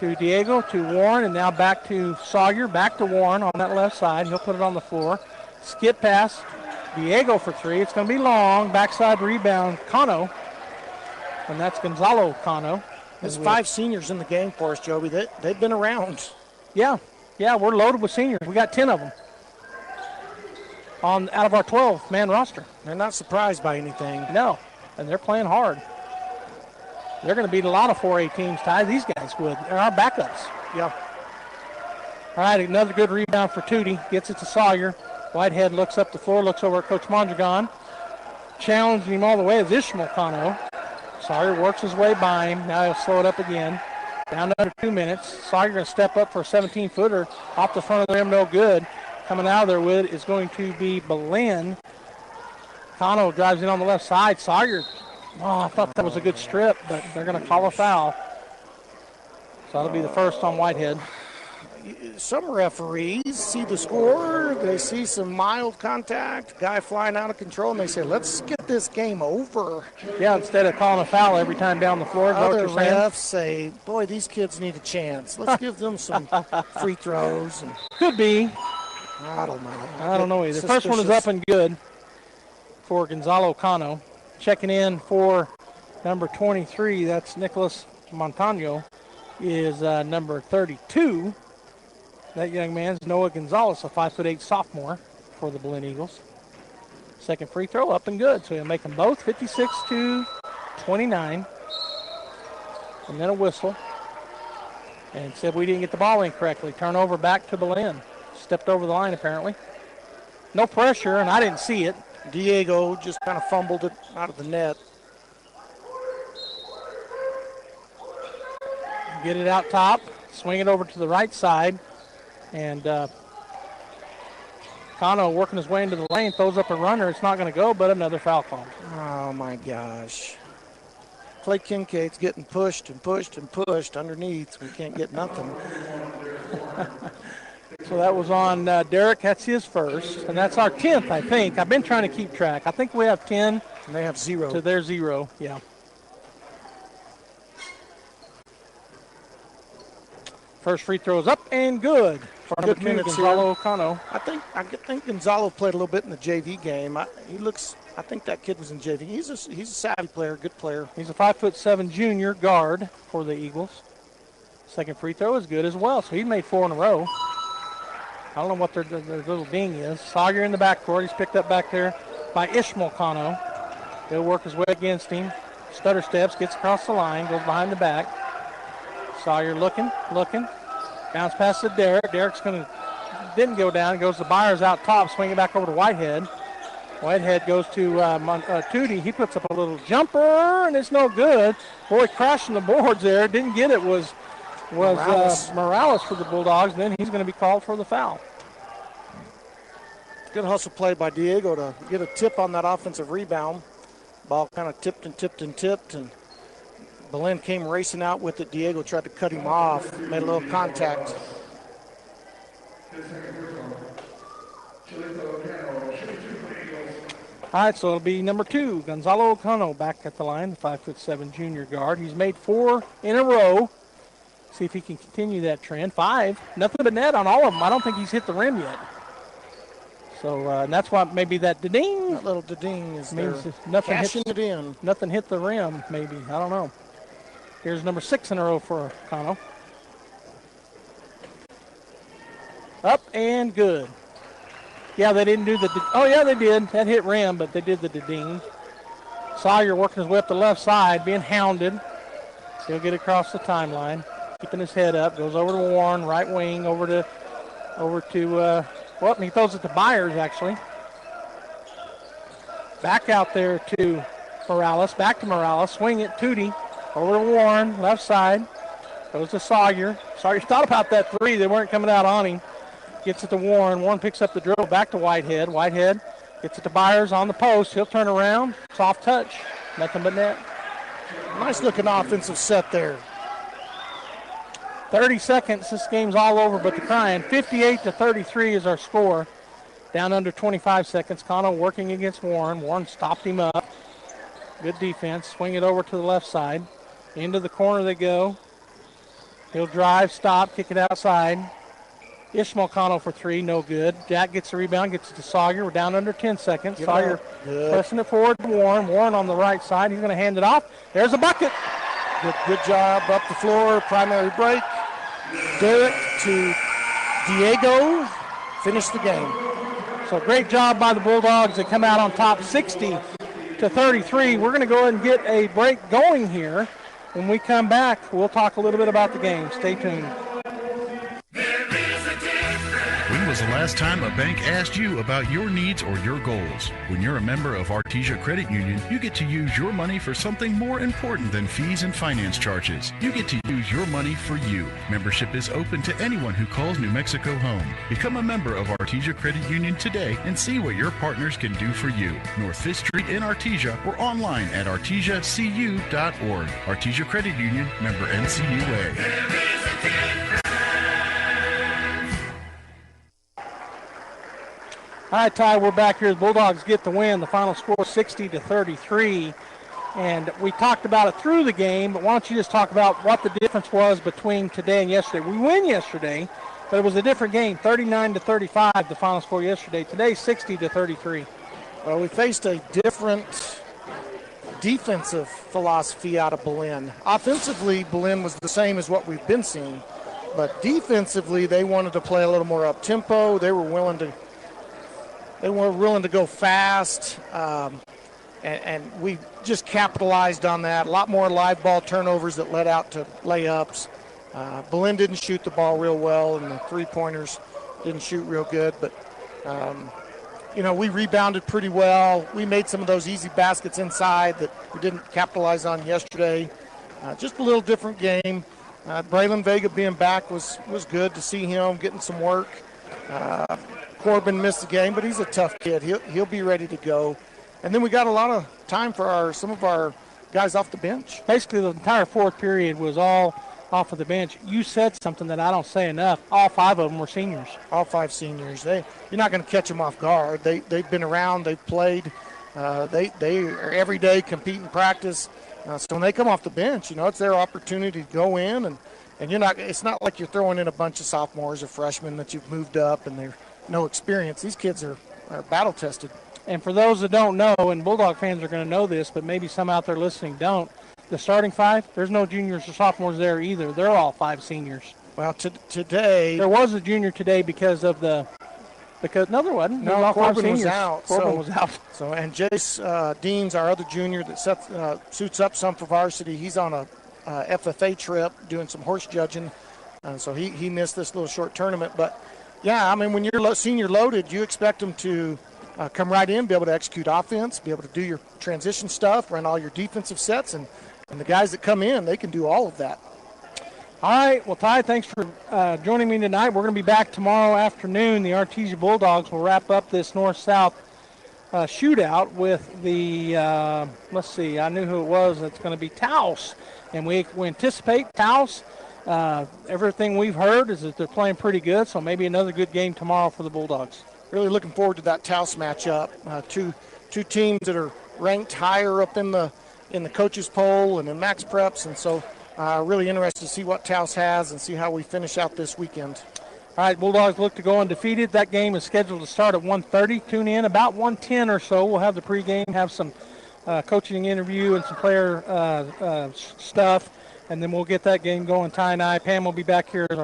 to Diego, to Warren, and now back to Sawyer. Back to Warren on that left side. He'll put it on the floor. Skip pass. Diego for 3. It's going to be long. Backside rebound, Cano. And that's Gonzalo Cano. There's 5 seniors in the game for us, Joby. They've been around. Yeah, we're loaded with seniors. We got 10 of them out of our 12-man roster. They're not surprised by anything. No, and they're playing hard. They're going to beat a lot of 4A teams, Ty. These guys would. They're our backups. Yeah. All right, another good rebound for Tootie. Gets it to Sawyer. Whitehead looks up the floor, looks over at Coach Mondragon. Challenging him all the way is Ishmael Cano. Sawyer works his way by him. Now he'll slow it up again. Down to under 2 minutes. Sawyer going to step up for a 17-footer. Off the front of the rim, no good. Coming out of there with is going to be Belen. Cano drives in on the left side. Sawyer, I thought that was a good strip, but they're going to call a foul. So that'll be the first on Whitehead. Some referees see the score, they see some mild contact, guy flying out of control, and they say, let's get this game over. Yeah, instead of calling a foul every time down the floor. Other refs say, boy, these kids need a chance. Let's give them some free throws. Could be. I don't know. I don't know either. The first one is up and good for Gonzalo Cano. Checking in for number 23, that's Nicholas Montano, is number 32. That young man's Noah Gonzalez, a 5'8" sophomore for the Belen Eagles. Second free throw up and good, so he'll make them both 56-29. And then a whistle. And said we didn't get the ball in correctly. Turnover back to Belen. Stepped over the line apparently. No pressure, and I didn't see it. Diego just kind of fumbled it out of the net. Get it out top. Swing it over to the right side. And Cano working his way into the lane, throws up a runner. It's not going to go, but another foul call. Oh, my gosh. Clay Kincaid's getting pushed and pushed and pushed underneath. We can't get nothing. So that was on Derek. That's his first. And that's our 10th, I think. I've been trying to keep track. I think we have 10. And they have 0. To their 0, yeah. First free throw is up and good for number 2, Gonzalo Cano. I think Gonzalo played a little bit in the JV game. I think that kid was in JV. He's a savvy player, good player. He's a 5'7" junior guard for the Eagles. Second free throw is good as well, so he made 4 in a row. I don't know what their little ding is. Sawyer in the backcourt. He's picked up back there by Ishmael Cano. He'll work his way against him. Stutter steps, gets across the line, goes behind the back. Sawyer looking. Bounce pass to Derek. Derek's didn't go down. Goes to Byers out top, swinging back over to Whitehead. Whitehead goes to Tootie. He puts up a little jumper, and it's no good. Boy, crashing the boards there. Didn't get it. Was Morales for the Bulldogs. Then he's going to be called for the foul. Good hustle play by Diego to get a tip on that offensive rebound. Ball kind of tipped, and Belen came racing out with it. Diego tried to cut him off, made a little contact. All right, so it'll be number 2, Gonzalo Cano back at the line, the 5'7" junior guard. He's made 4 in a row. See if he can continue that trend. 5, nothing but net on all of them. I don't think he's hit the rim yet. So and that's why maybe that da-ding. That little da-ding is means there. Nothing Cashing it in. Nothing hit the rim, maybe. I don't know. Here's number 6 in a row for Cano. Up and good. Yeah, they didn't do the... Oh, yeah, they did. That hit rim, but they did the da-ding. Sawyer working his way up the left side, being hounded. He'll get across the timeline, keeping his head up. Goes over to Warren, right wing, over to he throws it to Byers, actually. Back out there to Morales, back to Morales, swing it, Tootie, over to Warren, left side, goes to Sawyer. Sawyer thought about that three, they weren't coming out on him. Gets it to Warren, Warren picks up the dribble, back to Whitehead. Whitehead gets it to Byers on the post, he'll turn around, soft touch, nothing but net. Nice looking offensive set there. 30 seconds, this game's all over but the crying. 58-33 is our score. Down under 25 seconds. Cano working against Warren. Warren stopped him up. Good defense. Swing it over to the left side. Into the corner they go. He'll drive, stop, kick it outside. Ishmael Cano for three, no good. Jack gets the rebound, gets it to Sawyer. We're down under 10 seconds. Sawyer pressing it forward to Warren. Warren on the right side. He's going to hand it off. There's a bucket. Good job up the floor. Primary break. Derek to Diego. Finish the game. So great job by the Bulldogs. They come out on top 60-33. We're going to go ahead and get a break going here. When we come back, we'll talk a little bit about the game. Stay tuned. When was the last time a bank asked you about your needs or your goals? When you're a member of Artesia Credit Union, you get to use your money for something more important than fees and finance charges. You get to use your money for you. Membership is open to anyone who calls New Mexico home. Become a member of Artesia Credit Union today and see what your partners can do for you. North 5th Street in Artesia or online at artesiacu.org. Artesia Credit Union, member NCUA. All right, Ty, we're back here. The Bulldogs get the win. The final score 60-33. And we talked about it through the game, but why don't you just talk about what the difference was between today and yesterday? We win yesterday, but it was a different game, 39-35, the final score yesterday. Today, 60-33. Well, we faced a different defensive philosophy out of Belen. Offensively, Belen was the same as what we've been seeing, but defensively, they wanted to play a little more up-tempo. They were willing to go fast, and we just capitalized on that. A lot more live ball turnovers that led out to layups. Belen didn't shoot the ball real well, and the three-pointers didn't shoot real good. But, we rebounded pretty well. We made some of those easy baskets inside that we didn't capitalize on yesterday. Just a little different game. Braylon Vega being back was good to see him getting some work. Corbin missed the game, but he's a tough kid. He'll be ready to go. And then we got a lot of time for some of our guys off the bench. Basically, the entire fourth period was all off of the bench. You said something that I don't say enough. All five of them were seniors. All five seniors. You're not going to catch them off guard. They've been around. They've played. They are every day competing practice. So when they come off the bench, it's their opportunity to go in, and it's not like you're throwing in a bunch of sophomores or freshmen that you've moved up and they're no experience. These kids are battle tested. And for those that don't know, and Bulldog fans are going to know this, but maybe some out there listening don't, the starting five, there's no juniors or sophomores there either. They're all five seniors. Well, today there was a junior today because no, there wasn't. No, Corbin was out. Corbin was out. So, and Jace Deans, our other junior that suits up some for varsity, he's on a FFA trip doing some horse judging, so he missed this little short tournament. But yeah, when you're senior loaded, you expect them to come right in, be able to execute offense, be able to do your transition stuff, run all your defensive sets, and the guys that come in, they can do all of that. All right, well, Ty, thanks for joining me tonight. We're going to be back tomorrow afternoon. The Artesia Bulldogs will wrap up this north-south shootout with the, let's see, I knew who it was. It's going to be Taos, and we anticipate Taos. Everything we've heard is that they're playing pretty good, so maybe another good game tomorrow for the Bulldogs. Really looking forward to that Taos matchup. Two teams that are ranked higher up in the coaches poll and in max preps, and so really interested to see what Taos has and see how we finish out this weekend. All right, Bulldogs look to go undefeated. That game is scheduled to start at 1:30. Tune in about 1:10 or so. We'll have the pregame, have some coaching interview and some player stuff, and then we'll get that game going. Ty and I, Pam will be back here as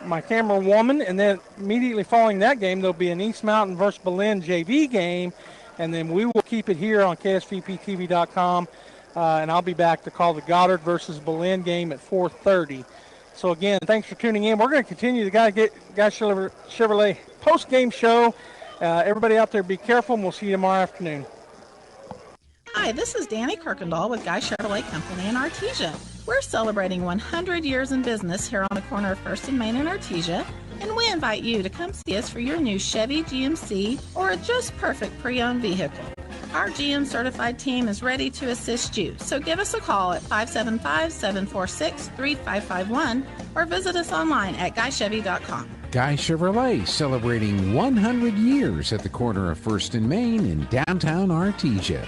my camera woman, and then immediately following that game, there'll be an East Mountain versus Belen JV game, and then we will keep it here on KSVPTV.com, and I'll be back to call the Goddard versus Belen game at 4:30. So, again, thanks for tuning in. We're going to continue the Guy Chevrolet post-game show. Everybody out there, be careful, and we'll see you tomorrow afternoon. Hi, this is Danny Kirkendall with Guy Chevrolet Company in Artesia. We're celebrating 100 years in business here on the corner of 1st and Main in Artesia, and we invite you to come see us for your new Chevy GMC or a just perfect pre-owned vehicle. Our GM certified team is ready to assist you, so give us a call at 575-746-3551 or visit us online at guychevy.com. Guy Chevrolet celebrating 100 years at the corner of 1st and Main in downtown Artesia.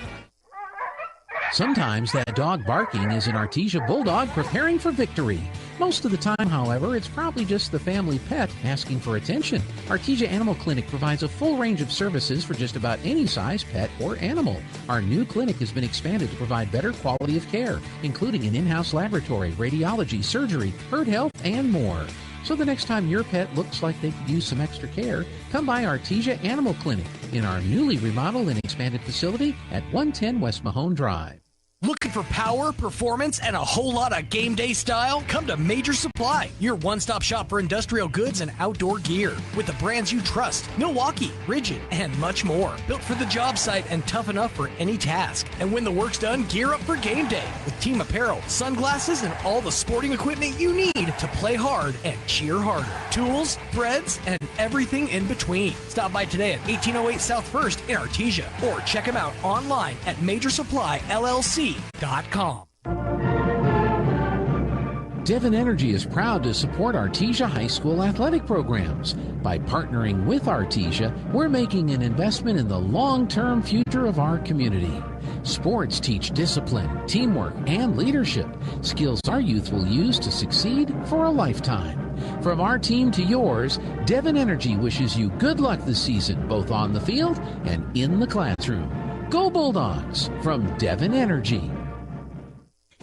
Sometimes that dog barking is an Artesia Bulldog preparing for victory. Most of the time, however, it's probably just the family pet asking for attention. Artesia Animal Clinic provides a full range of services for just about any size pet or animal. Our new clinic has been expanded to provide better quality of care, including an in-house laboratory, radiology, surgery, herd health, and more. So the next time your pet looks like they could use some extra care, come by Artesia Animal Clinic in our newly remodeled and expanded facility at 110 West Mahone Drive. Looking for power, performance, and a whole lot of game day style? Come to Major Supply, your one-stop shop for industrial goods and outdoor gear. With the brands you trust, Milwaukee, Rigid, and much more. Built for the job site and tough enough for any task. And when the work's done, gear up for game day with team apparel, sunglasses, and all the sporting equipment you need to play hard and cheer harder. Tools, threads, and everything in between. Stop by today at 1808 South 1st in Artesia or check them out online at MajorSupplyLLC.com. Devon Energy is proud to support Artesia High School athletic programs. By partnering with Artesia, we're making an investment in the long-term future of our community. Sports teach discipline, teamwork, and leadership, skills our youth will use to succeed for a lifetime. From our team to yours, Devon Energy wishes you good luck this season, both on the field and in the classroom. Go Bulldogs from Devon Energy.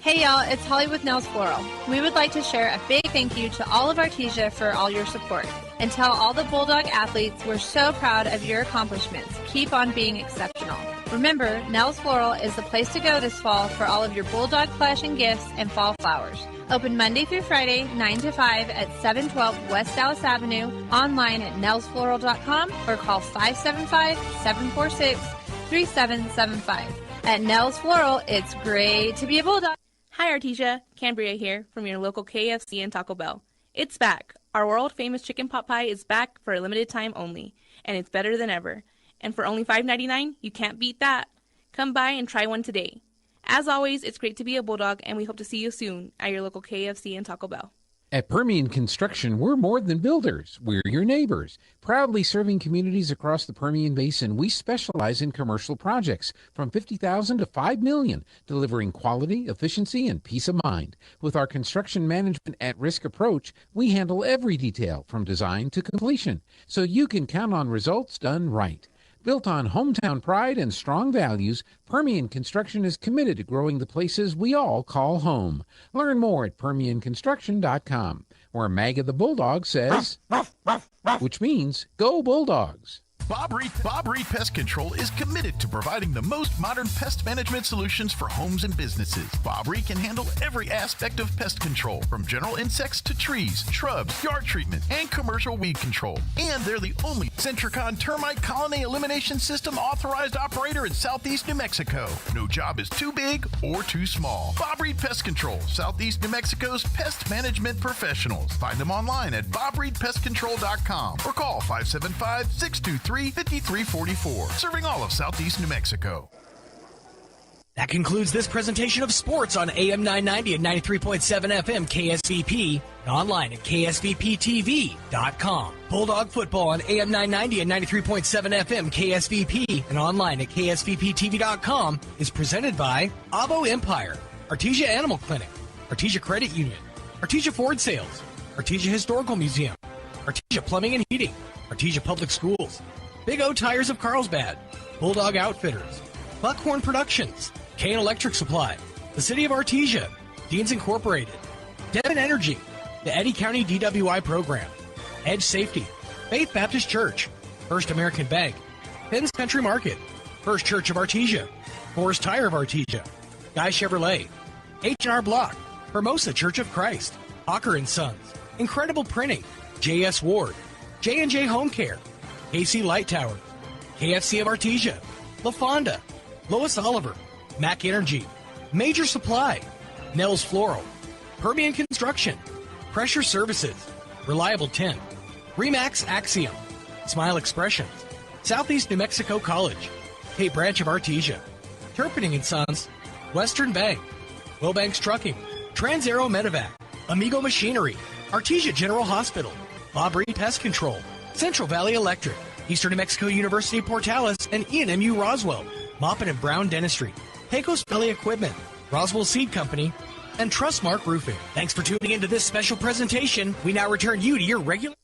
Hey y'all, it's Holly with Nels Floral. We would like to share a big thank you to all of Artesia for all your support. And tell all the Bulldog athletes we're so proud of your accomplishments. Keep on being exceptional. Remember, Nels Floral is the place to go this fall for all of your Bulldog flesh and gifts and fall flowers. Open Monday through Friday, 9 to 5 at 712 West Dallas Avenue, online at nelsfloral.com or call 575-746-3775. At Nels Floral, it's great to be a Bulldog. Hi Artesia, Cambria here from your local KFC and Taco Bell. It's back. Our world-famous chicken pot pie is back for a limited time only, and it's better than ever. And for only $5.99, you can't beat that. Come by and try one today. As always, it's great to be a Bulldog, and we hope to see you soon at your local KFC and Taco Bell. At Permian Construction, we're more than builders. We're your neighbors. Proudly serving communities across the Permian Basin, we specialize in commercial projects from $50,000 to $5 million, delivering quality, efficiency, and peace of mind. With our construction management at-risk approach, we handle every detail from design to completion, so you can count on results done right. Built on hometown pride and strong values, Permian Construction is committed to growing the places we all call home. Learn more at PermianConstruction.com, where Maggie the Bulldog says, which means, go Bulldogs. Bob Reed Pest Control is committed to providing the most modern pest management solutions for homes and businesses. Bob Reed can handle every aspect of pest control, from general insects to trees, shrubs, yard treatment, and commercial weed control. And they're the only Centricon termite colony elimination system authorized operator in Southeast New Mexico. No job is too big or too small. Bob Reed Pest Control, Southeast New Mexico's pest management professionals. Find them online at BobReedPestControl.com or call 575-623-5344, serving all of Southeast New Mexico. That concludes this presentation of sports on AM 990 and 93.7 FM KSVP and online at ksvptv.com. Bulldog football on AM 990 and 93.7 FM KSVP and online at ksvptv.com is presented by Abo Empire, Artesia Animal Clinic, Artesia Credit Union, Artesia Ford Sales, Artesia Historical Museum, Artesia Plumbing and Heating, Artesia Public Schools, Big O Tires of Carlsbad, Bulldog Outfitters, Buckhorn Productions, Kane Electric Supply, the City of Artesia, Deans Incorporated, Devon Energy, the Eddy County DWI Program, Edge Safety, Faith Baptist Church, First American Bank, Penn's Country Market, First Church of Artesia, Forest Tire of Artesia, Guy Chevrolet, H&R Block, Hermosa Church of Christ, Hawker & Sons, Incredible Printing, J.S. Ward, J&J Home Care, KC Light Tower, KFC of Artesia, La Fonda, Lois Oliver, Mac Energy, Major Supply, Nels Floral, Permian Construction, Pressure Services, Reliable Tin, Remax Axiom, Smile Expressions, Southeast New Mexico College, Cape Branch of Artesia, Turpinning & Sons, Western Bank, Wilbanks Trucking, Trans-Aero Medevac, Amigo Machinery, Artesia General Hospital, Bob Reed Pest Control, Central Valley Electric, Eastern New Mexico University Portales, and ENMU Roswell, Moppin and Brown Dentistry, Pecos Valley Equipment, Roswell Seed Company, and Trustmark Roofing. Thanks for tuning into this special presentation. We now return you to your regular...